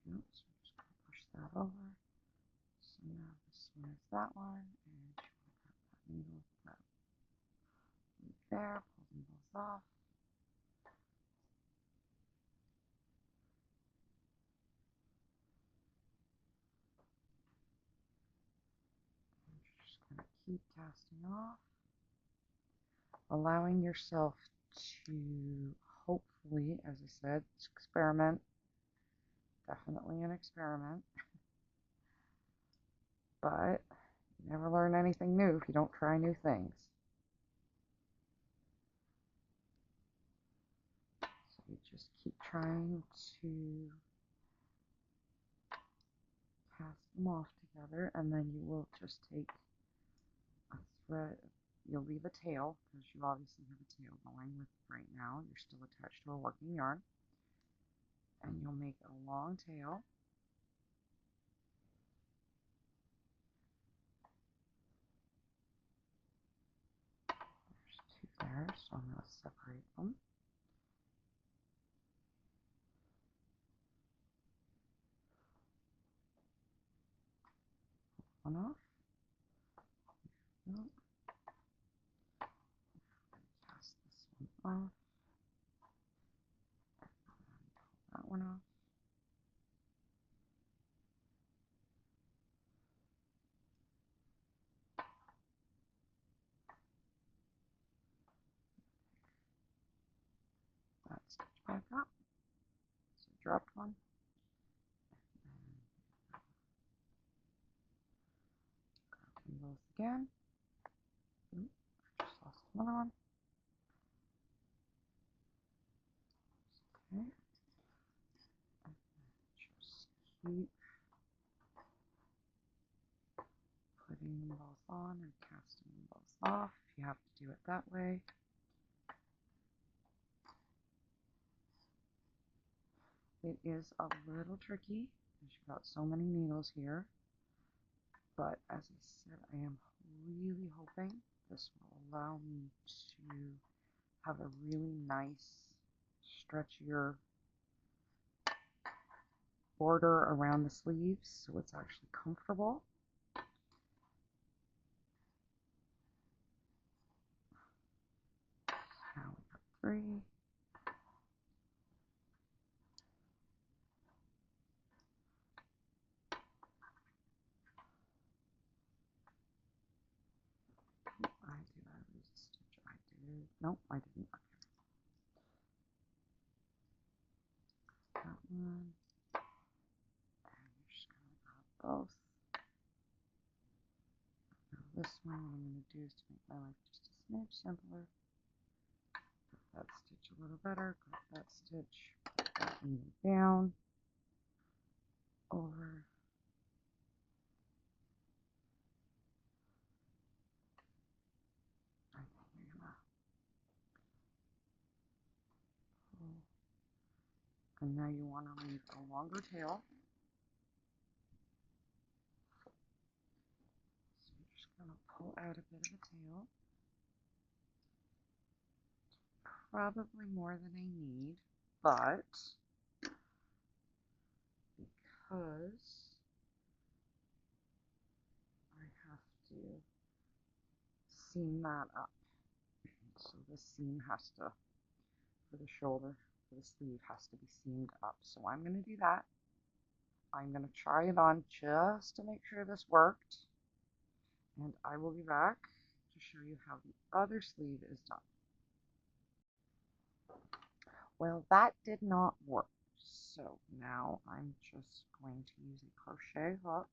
Oops, I'm just going to push that over. So now this one is that one, and you want to cut that needle that right there, pull them both off. And you're just going to keep casting off, allowing yourself to hopefully, as I said, experiment. Definitely an experiment. But you never learn anything new if you don't try new things. So you just keep trying to cast them off together, and then you will just take a thread. You'll leave a tail, because you obviously have a tail going with right now. You're still attached to a working yarn. And you'll make a long tail. There's two there. so I'm going to separate them. One off. Nope. Cast this one off. That one off. That stitch back up. So I dropped one. Grabbing both again. Ooh, I just lost another one. Okay. Just keep putting them both on or casting them both off. You have to do it that way. It is a little tricky because you've got so many needles here, but as I said, I am really hoping this will allow me to have a really nice, stretchier border around the sleeves, so it's actually comfortable. Now we got 3. Did I lose a stitch? I did. Nope, I didn't. Okay. That one. And you're just going to grab both. Now this one, what I'm going to do is to make my life just a smidge simpler. Put that stitch a little better. Grab that stitch. Put that needle down. Over. I think you're going to pull. And now you want to leave a longer tail. So you're just going to pull out a bit of a tail. Probably more than I need, but because I have to seam that up. So the seam has to, for the shoulder, for the sleeve has to be seamed up. So I'm going to do that. I'm going to try it on just to make sure this worked. And I will be back to show you how the other sleeve is done. Well, that did not work. So now I'm just going to use a crochet hook.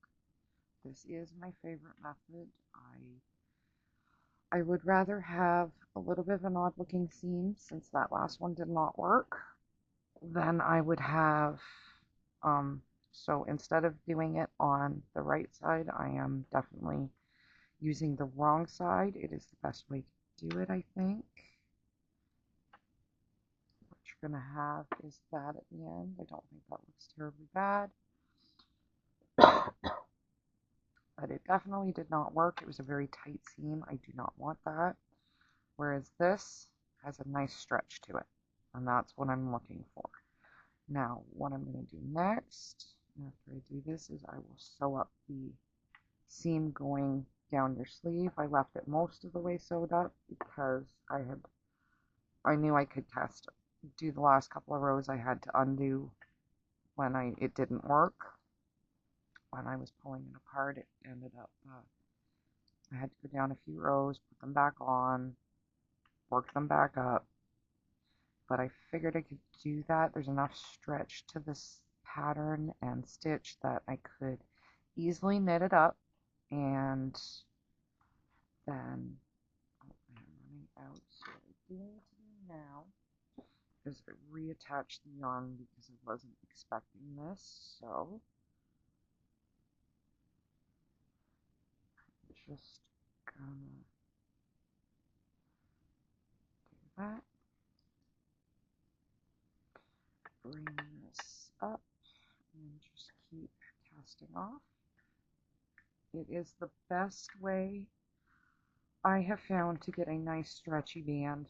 This is my favorite method. I would rather have a little bit of an odd looking seam, since that last one did not work, than I would have, so instead of doing it on the right side, I am definitely using the wrong side. It is the best way to do it, I think. What you're going to have is that at the end. I don't think that looks terribly bad. But it definitely did not work. It was a very tight seam. I do not want that. Whereas this has a nice stretch to it. And that's what I'm looking for. Now, what I'm going to do next, after I do this, is I will sew up the seam going down your sleeve. I left it most of the way sewed up because I knew I could do the last couple of rows I had to undo when it didn't work. When I was pulling it apart, it ended up, I had to go down a few rows, put them back on, work them back up. But I figured I could do that. There's enough stretch to this pattern and stitch that I could easily knit it up, and then I'm running out. So what I'm going to do now is reattach the yarn because I wasn't expecting this. So just gonna do that. Bring this up and just keep casting off. It is the best way I have found to get a nice stretchy band.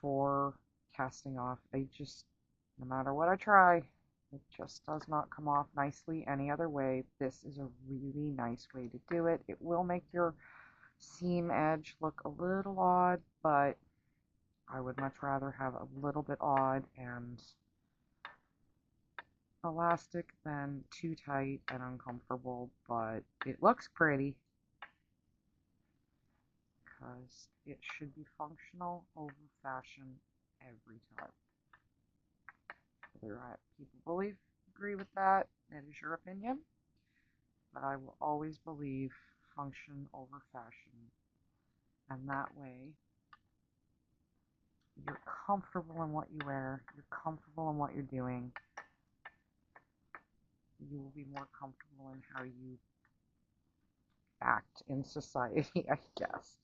for casting off. No matter what I try, it just does not come off nicely any other way. This is a really nice way to do it. It will make your seam edge look a little odd, but I would much rather have a little bit odd and elastic than too tight and uncomfortable, but it looks pretty because it should be functional over fashion every time. Whether people agree with that, that is your opinion, but I will always believe function over fashion, and that way you're comfortable in what you wear, you're comfortable in what you're doing, you will be more comfortable in how you act in society, I guess.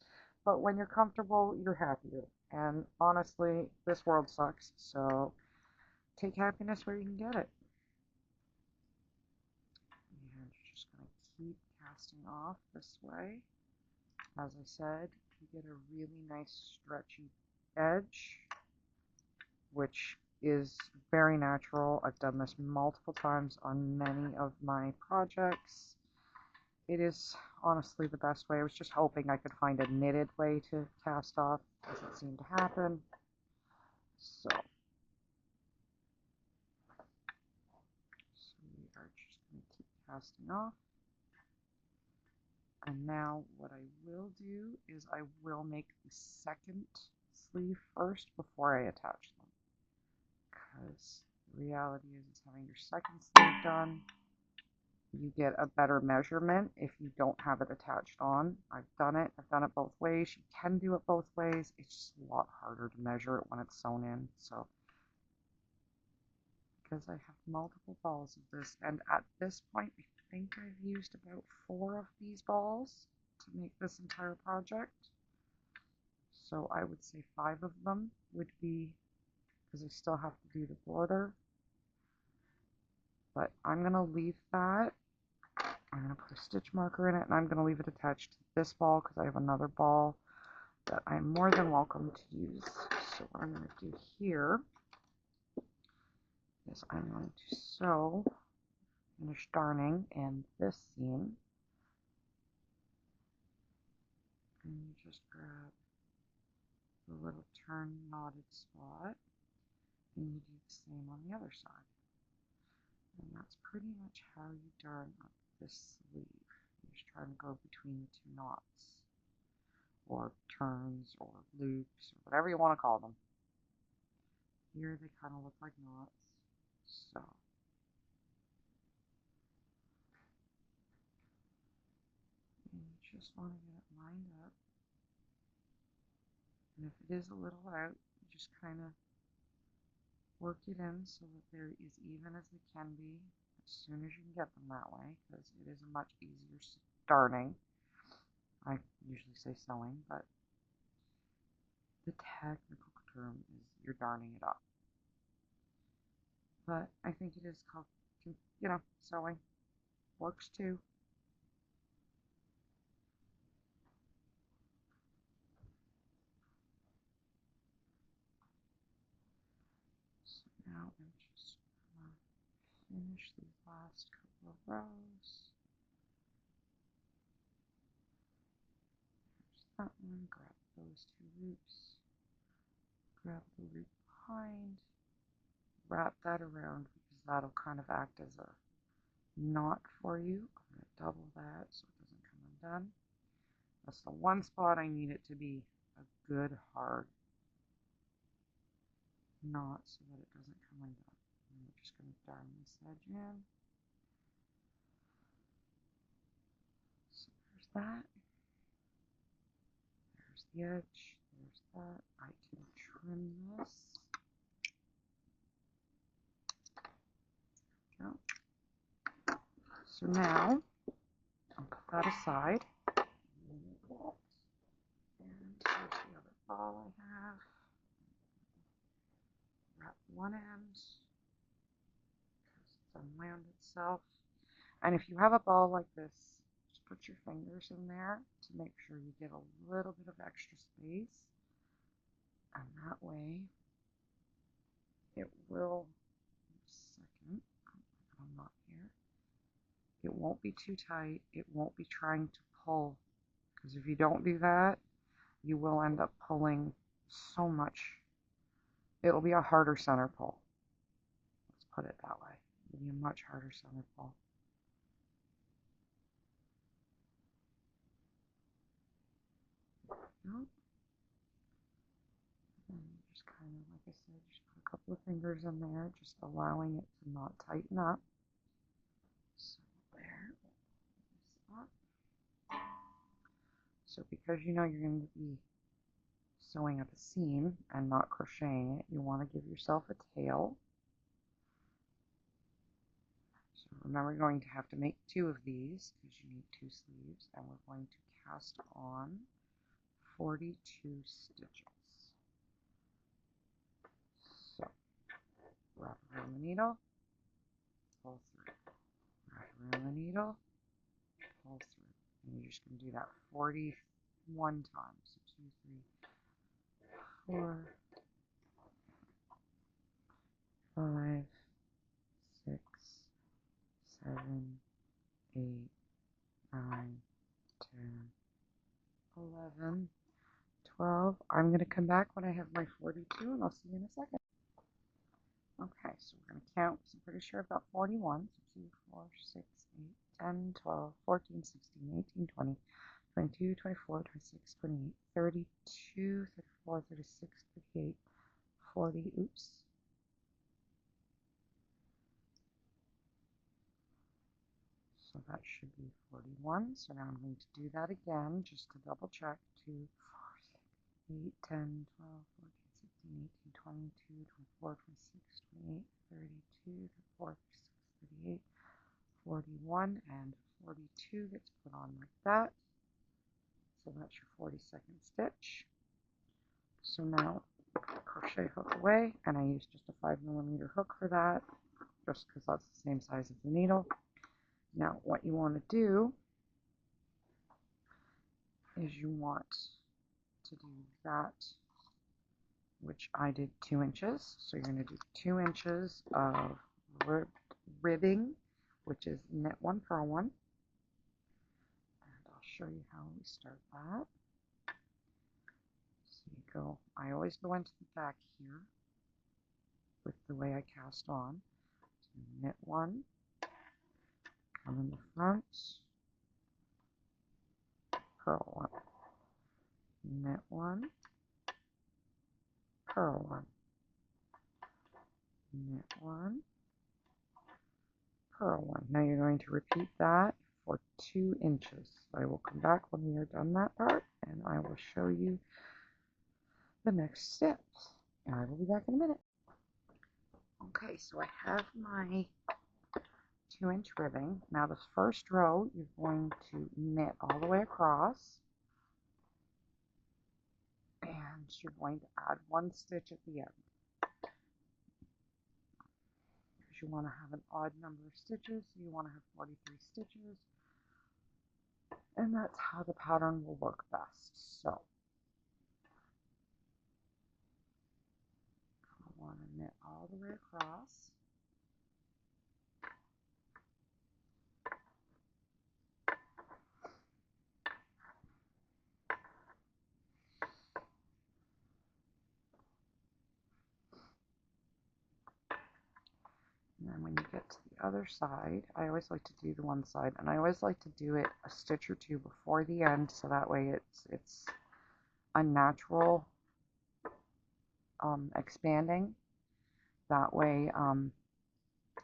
But when you're comfortable, you're happier. And honestly, this world sucks, so take happiness where you can get it. And you're just going to keep casting off this way. As I said, you get a really nice stretchy edge, which is very natural. I've done this multiple times on many of my projects. It is honestly the best way. I was just hoping I could find a knitted way to cast off. Doesn't seem to happen. So we are just going to keep casting off. And now what I will do is I will make the second sleeve first before I attach them. Because the reality is having your second sleeve done, you get a better measurement if you don't have it attached on. I've done it both ways. You can do it both ways. It's just a lot harder to measure it when it's sewn in. So, because I have multiple balls of this, and at this point, I think I've used about 4 of these balls to make this entire project. So I would say 5 of them would be, because I still have to do the border. But I'm going to leave that. I'm going to put a stitch marker in it, and I'm going to leave it attached to this ball because I have another ball that I'm more than welcome to use. So what I'm going to do here is I'm going to sew, finish darning in this seam, and you just grab the little turn knotted spot, and you do the same on the other side. And that's pretty much how you darn up this sleeve. You're just trying to go between the 2 knots, or turns, or loops, or whatever you want to call them. Here they kind of look like knots, so you just want to get it lined up. And if it is a little out, you just kind of work it in so that they're as even as they can be as soon as you can get them that way, because it is a much easier darning. I usually say sewing, but the technical term is you're darning it up. But I think it is called, sewing. Works too. So now I'm just going to finish these last couple of rows. There's that one. Grab those 2 loops. Grab the loop behind. Wrap that around because that'll kind of act as a knot for you. I'm going to double that so it doesn't come undone. That's the one spot I need it to be a good hard knot so that it doesn't come undone. And we're just going to darn this edge in. So there's that. There's the edge. There's that. I can trim this. There we go. So now I'll put that aside. And here's the other ball I have. Wrap one end because it's unwound itself. And if you have a ball like this, just put your fingers in there to make sure you get a little bit of extra space. And that way it will, second, I'm not here. It won't be too tight. It won't be trying to pull, because if you don't do that, you will end up pulling so much. It'll be a harder center pull. Let's put it that way. It'll be a much harder center pull. Nope. And just kind of, like I said, just put a couple of fingers in there, just allowing it to not tighten up. So there. So because you know you're going to be sewing at the seam and not crocheting it, you want to give yourself a tail. So remember, you're going to have to make 2 of these because you need 2 sleeves, and we're going to cast on 42 stitches. So wrap around the needle, pull through, wrap around the needle, pull through, and you're just going to do that 41 times. So 2, 3, 4, 5, 6, 7, 8, 9, 10, 11, 12. I'm going to come back when I have my 42, and I'll see you in a second. Okay, so we're going to count. So I'm pretty sure I've got 41. So 2, 4, 6, 8, 10, 12, 14, 16, 18, 20, 22, 24, 26, 28, 32, 34, 36, 38, 40. Oops. So that should be 41. So now I'm going to do that again just to double check. 2, 4, 6, 8, 10, 12, 14, 16, 18, 22, 24, 26, 28, 32, 34, 36, 38, 41, and 42 gets put on like that. So that's your 42nd stitch. So now crochet hook away, and I use just a 5mm hook for that, just because that's the same size as the needle. Now what you want to do is you want to do that, which I did 2 inches. So you're going to do 2 inches of ribbing, which is knit 1, purl 1. And I'll show you how we start that. So you go, I always go into the back here with the way I cast on. So knit 1, come in the front, purl 1, knit 1, purl 1, knit 1, purl 1. Now you're going to repeat that for 2 inches. I will come back when we are done that part, and I will show you the next steps. And I will be back in a minute. Okay, so I have my 2-inch ribbing. Now this first row, you're going to knit all the way across, and you're going to add 1 stitch at the end. Because you want to have an odd number of stitches, so you want to have 43 stitches, and that's how the pattern will work best. So I want to knit all the way across. And then when you get to the other side, I always like to do the one side, and I always like to do it a stitch or 2 before the end, so that way it's a natural expanding. That way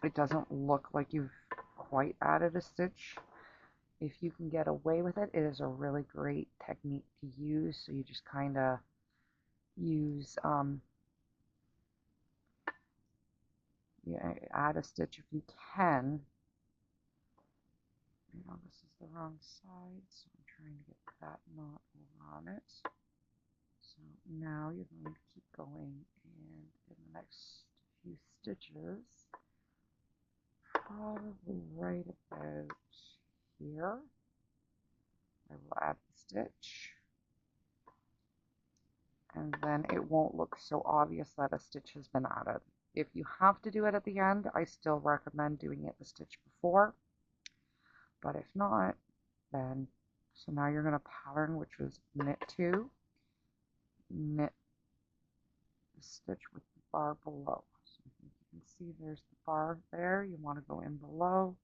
it doesn't look like you've quite added a stitch. If you can get away with it, it is a really great technique to use. So you just kind of use add a stitch if you can. You know, this is the wrong side, so I'm trying to get that knot over on it. So now you're going to keep going, and in the next few stitches, probably right about here, I will add the stitch, and then it won't look so obvious that a stitch has been added. If you have to do it at the end, I still recommend doing it the stitch before, but if not, then, so now you're going to pattern, which was knit 2, knit the stitch with the bar below. So you can see there's the bar there, you want to go in below,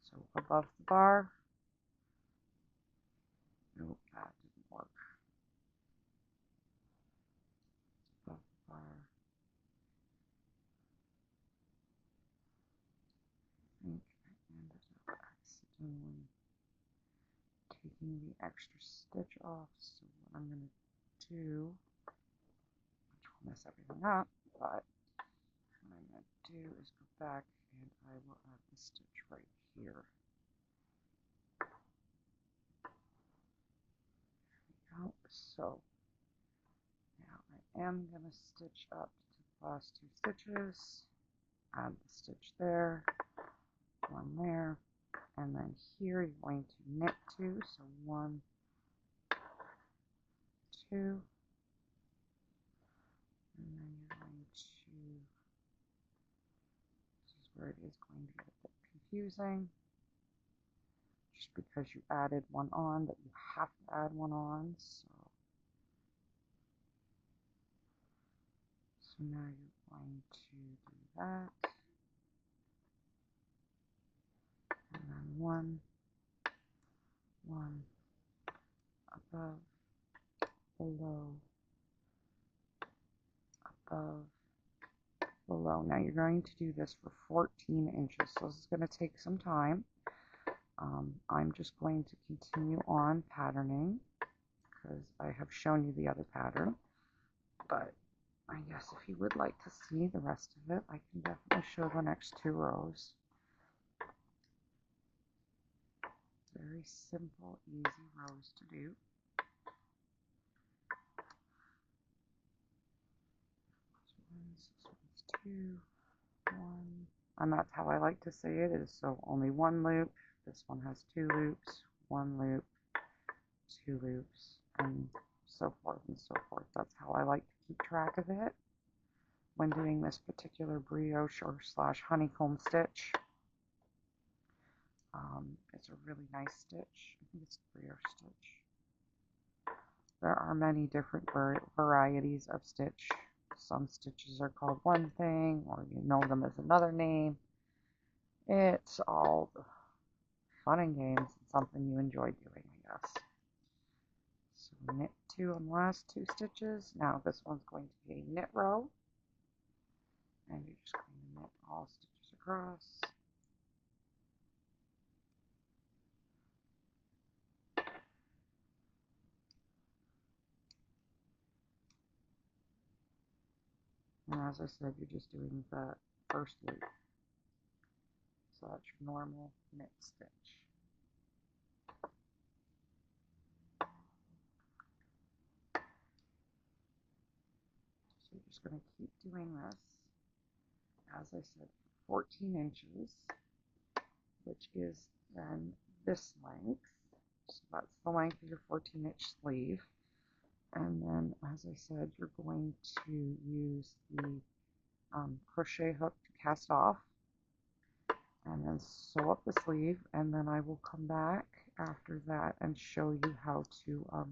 so above the bar. Nope, that didn't work. Above the bar. I think I ended up accidentally taking the extra stitch off, so what I'm going to do, which will mess everything up, but what I'm going to do is go back and I will add the stitch right here. There we go. So now I am going to stitch up to the last 2 stitches, add the stitch there, one there, and then here you're going to knit 2, so 1, 2, and then you're going to, this is where it is going to get a bit confusing, just because you added one on, but you have to add one on, so now you're going to do that, and then 1, 1, above, below, above, below. Now you're going to do this for 14 inches, so this is going to take some time. I'm just going to continue on patterning because I have shown you the other pattern, but I guess if you would like to see the rest of it, I can definitely show the next 2 rows. Very simple, easy rows to do. This one's 2, 1, and that's how I like to say it, is so only 1 loop. This one has 2 loops, 1 loop, 2 loops, and so forth and so forth. That's how I like to keep track of it when doing this particular brioche or slash honeycomb stitch. It's a really nice stitch. I think it's a brioche stitch. There are many different varieties of stitch. Some stitches are called one thing, or you know them as another name. It's all fun and games, and something you enjoy doing, I guess. So knit 2 on the last 2 stitches. Now this one's going to be a knit row, and you're just going to knit all stitches across. And as I said, you're just doing the first loop. So that's your normal knit stitch. So you're just going to keep doing this, as I said, 14 inches, which is then this length. So that's the length of your 14-inch sleeve. And then, as I said, you're going to use the crochet hook to cast off, and then sew up the sleeve, and then I will come back after that and show you how to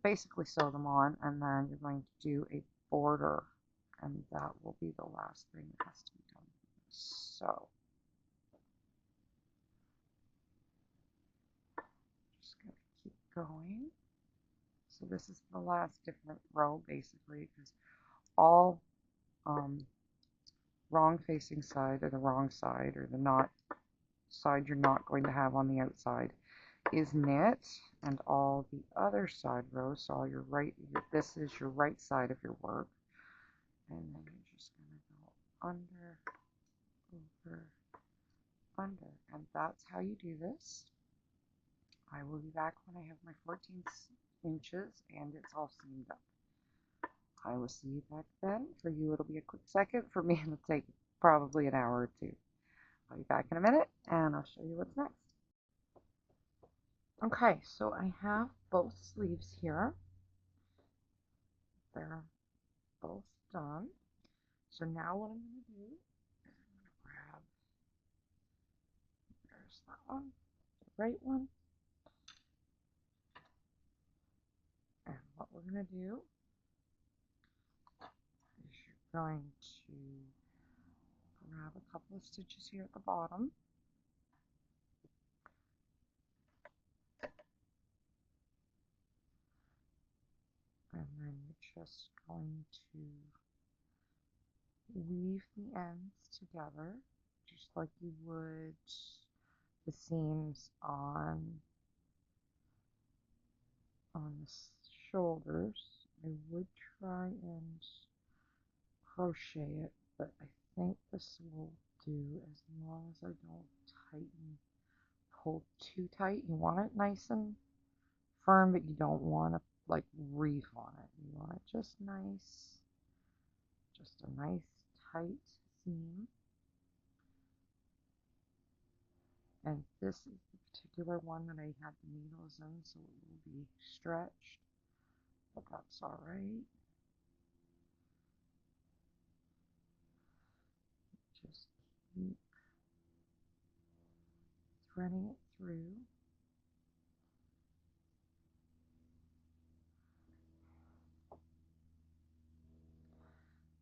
basically sew them on, and then you're going to do a border, and that will be the last thing that has to be done. So just going to keep going. So this is the last different row, basically, because all wrong facing side, or the wrong side, or the not side you're not going to have on the outside is knit, and all the other side rows, so all your right, this is your right side of your work, and then you're just going to go under, over, under, and that's how you do this. I will be back when I have my 14 inches and it's all seamed up. I will see you back then. For you, it'll be a quick second. For me, it'll take probably an hour or 2. I'll be back in a minute, and I'll show you what's next. Okay, so I have both sleeves here. They're both done. So now what I'm going to do is I'm going to grab, there's that one, the right one. And what we're going to do is you're going to grab a couple of stitches here at the bottom. And then you're just going to weave the ends together, just like you would the seams on the shoulders. I would try and crochet it, but I think this will do as long as I don't pull too tight. You want it nice and firm, but you don't want to like reef on it. You want it just nice, just a nice tight seam. And this is the particular one that I had the needles in, so it will be stretched, but that's all right. Just keep threading it through.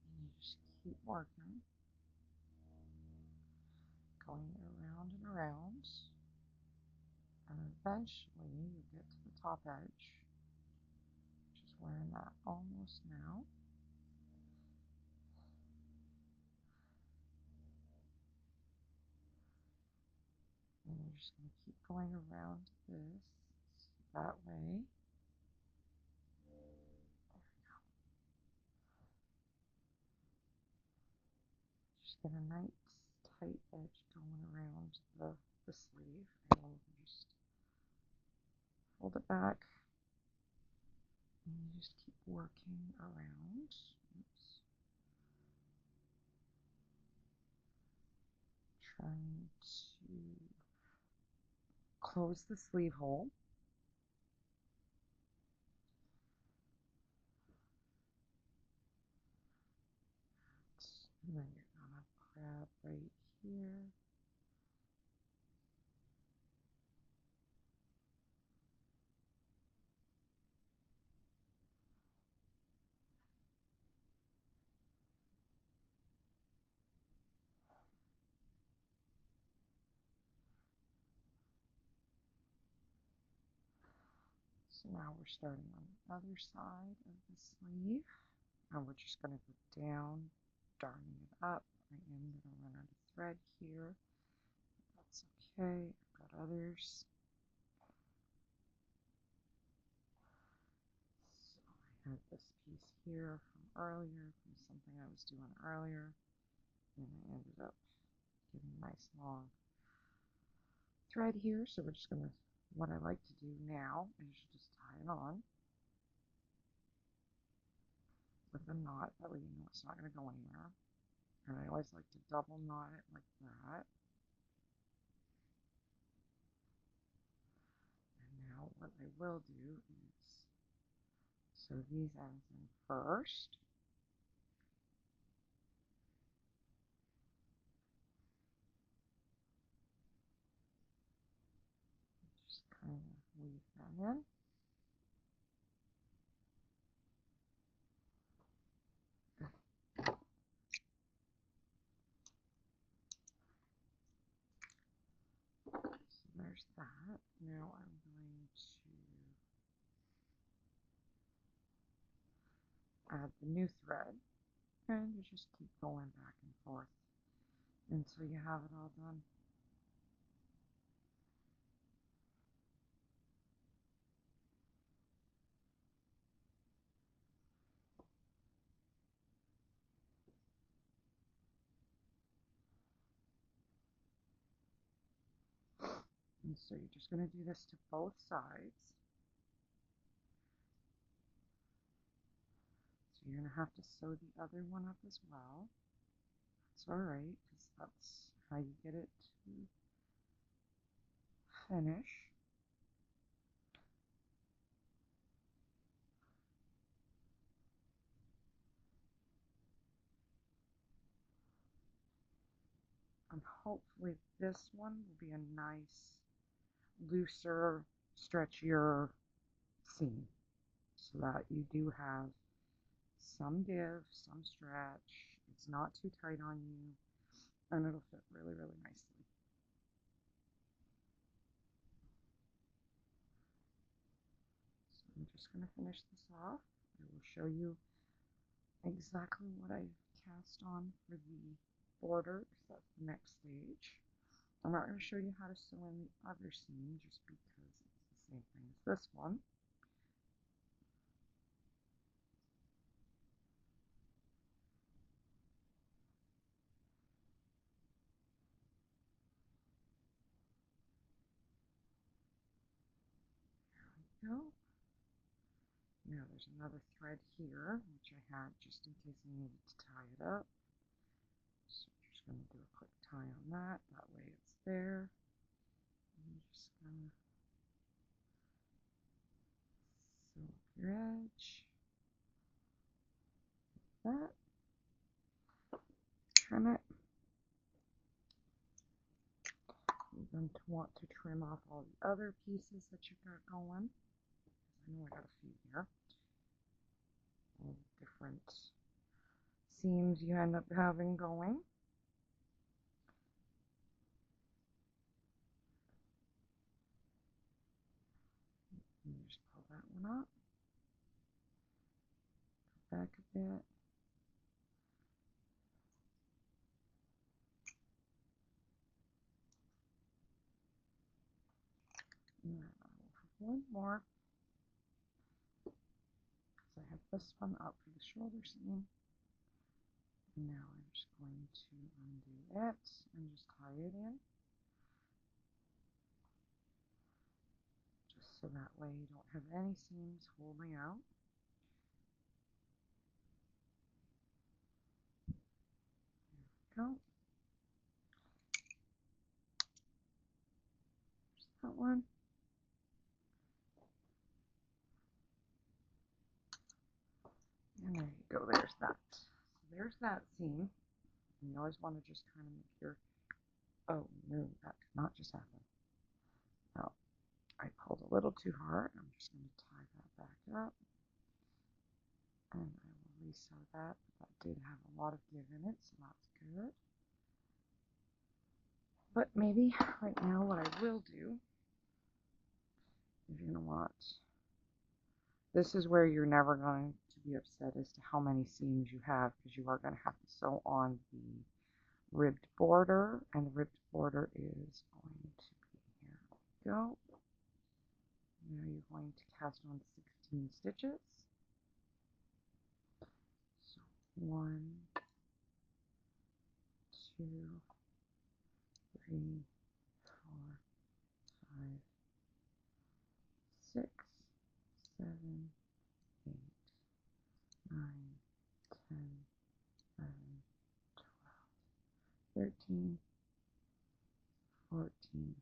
And you just keep working, going around and around, and eventually you get to the top edge, which is where I'm at almost now. And you're just going to keep going around this that way. Just get a nice tight edge going around the sleeve, and then you just hold it back, and you just keep working around. Oops. Trying to close the sleeve hole. And then you're gonna grab right here. So now we're starting on the other side of the sleeve, and we're just going to go down, darning it up. I am going to run out of thread here. That's okay. I've got others. So I had this piece here from earlier, from something I was doing earlier, and I ended up getting a nice long thread here. So we're just going to, what I like to do now is just tie it on with a knot. That way you know it's not going to go anywhere. And I always like to double knot it like that. And now what I will do is sew these ends in first. Just kind of weave them in. So there's that. Now I'm going to add the new thread, and you just keep going back and forth until you have it all done. And so you're just going to do this to both sides. So you're going to have to sew the other one up as well. It's alright, because that's how you get it to finish. And hopefully this one will be a nice, looser, stretchier seam, so that you do have some give, some stretch. It's not too tight on you, and it'll fit really, really nicely. So I'm just going to finish this off. I will show you exactly what I cast on for the border, because that's the next stage. I'm not going to show you how to sew in the other seam just because it's the same thing as this one. There we go. Now there's another thread here, which I had just in case I needed to tie it up. So I'm just going to do a quick tie on that. That way it's there. I'm just going to sew up your edge. Like that. Trim it. You're going to want to trim off all the other pieces that you've got going. I know I got a few here. All the different seams you end up having going. And just pull that one up. Go back a bit. And then I will have one more. I have this one up for the shoulder seam. And now I'm just going to undo it and just tie it in. Just so that way you don't have any seams holding out. There we go. There's that one. And there you go, there's that. So there's that seam. And you always want to just kind of make your, oh no, that did not just happen. No, I pulled a little too hard. I'm just going to tie that back up. And I will re-sew that. That did have a lot of give in it, so that's good. But maybe right now what I will do is, you know what, this is where you're never going to be upset as to how many seams you have, because you are going to have to sew on the ribbed border, and the ribbed border is going to be, here we go. Now you're going to cast on 16 stitches. So 1, 2, 3, 4, 5, 6, 7, 8, 9, 10, 11, 12, 13, 14,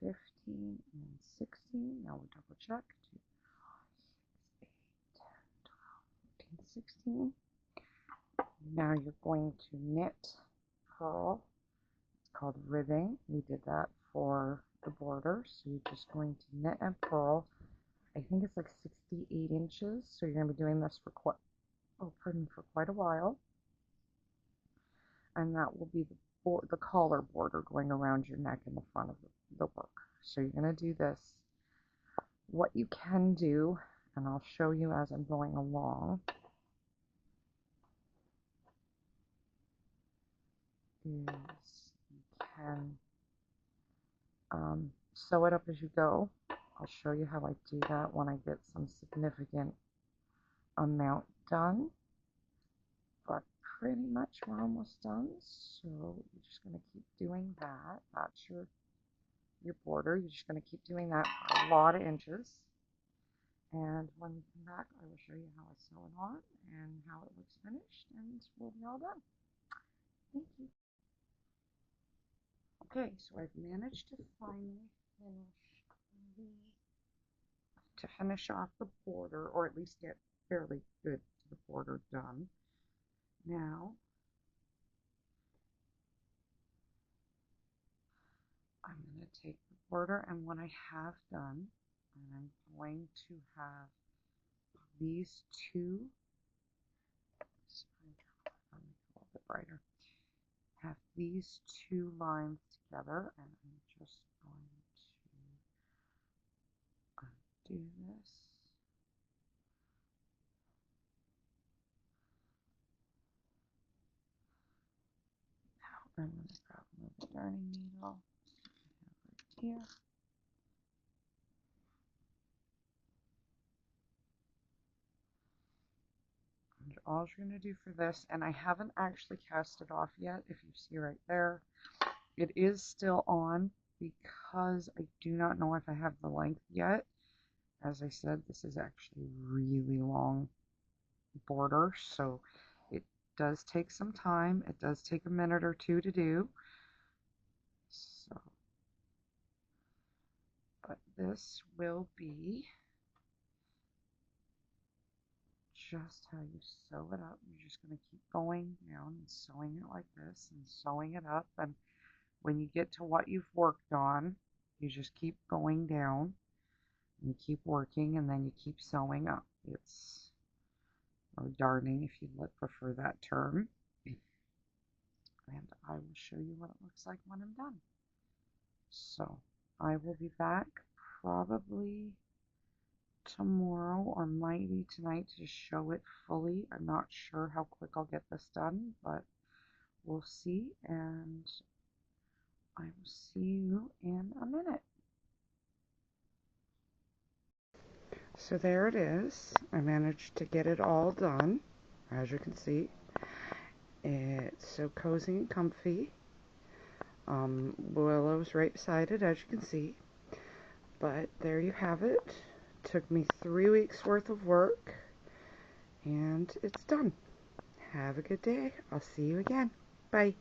15, and 16. Now we'll double check. 2, 4, 6, 8, 10, 12, 14, 16. Now you're going to knit, purl. It's called ribbing. We did that for the border. So you're just going to knit and purl. I think it's like 68 inches. So you're going to be doing this for quite a while. And that will be the collar border going around your neck in the front of the work. So you're going to do this. What you can do, and I'll show you as I'm going along, is you can sew it up as you go. I'll show you how I do that when I get some significant amount done. But pretty much we're almost done. So you're just going to keep doing that. That's your border. You're just going to keep doing that for a lot of inches. And when we come back, I will show you how I sew it on and how it looks finished, and we'll be all done. Thank you. Okay, so I've managed to finally finish off the border, or at least get fairly good to the border done. Now, I'm going to take the border, and what I have done, and I'm going to have these two, I'll make it a little bit brighter, have these two lines together, and I'm just going to undo this. Now I'm going to grab another darning needle right here. And all you're going to do for this, and I haven't actually cast it off yet, if you see right there, it is still on because I do not know if I have the length yet. As I said, this is actually really long border, so it does take some time. It does take a minute or two to do. So, but this will be just how you sew it up. You're just going to keep going down and sewing it like this and sewing it up, and when you get to what you've worked on, you just keep going down and you keep working, and then you keep sewing up. It's, or darning if you prefer that term. And I will show you what it looks like when I'm done. So I will be back probably tomorrow or maybe tonight to show it fully. I'm not sure how quick I'll get this done, but we'll see, and I will see you in a minute. So there it is. I managed to get it all done, as you can see. It's so cozy and comfy. Willow's right beside it, as you can see. But there you have it. Took me 3 weeks worth of work, and it's done. Have a good day. I'll see you again. Bye.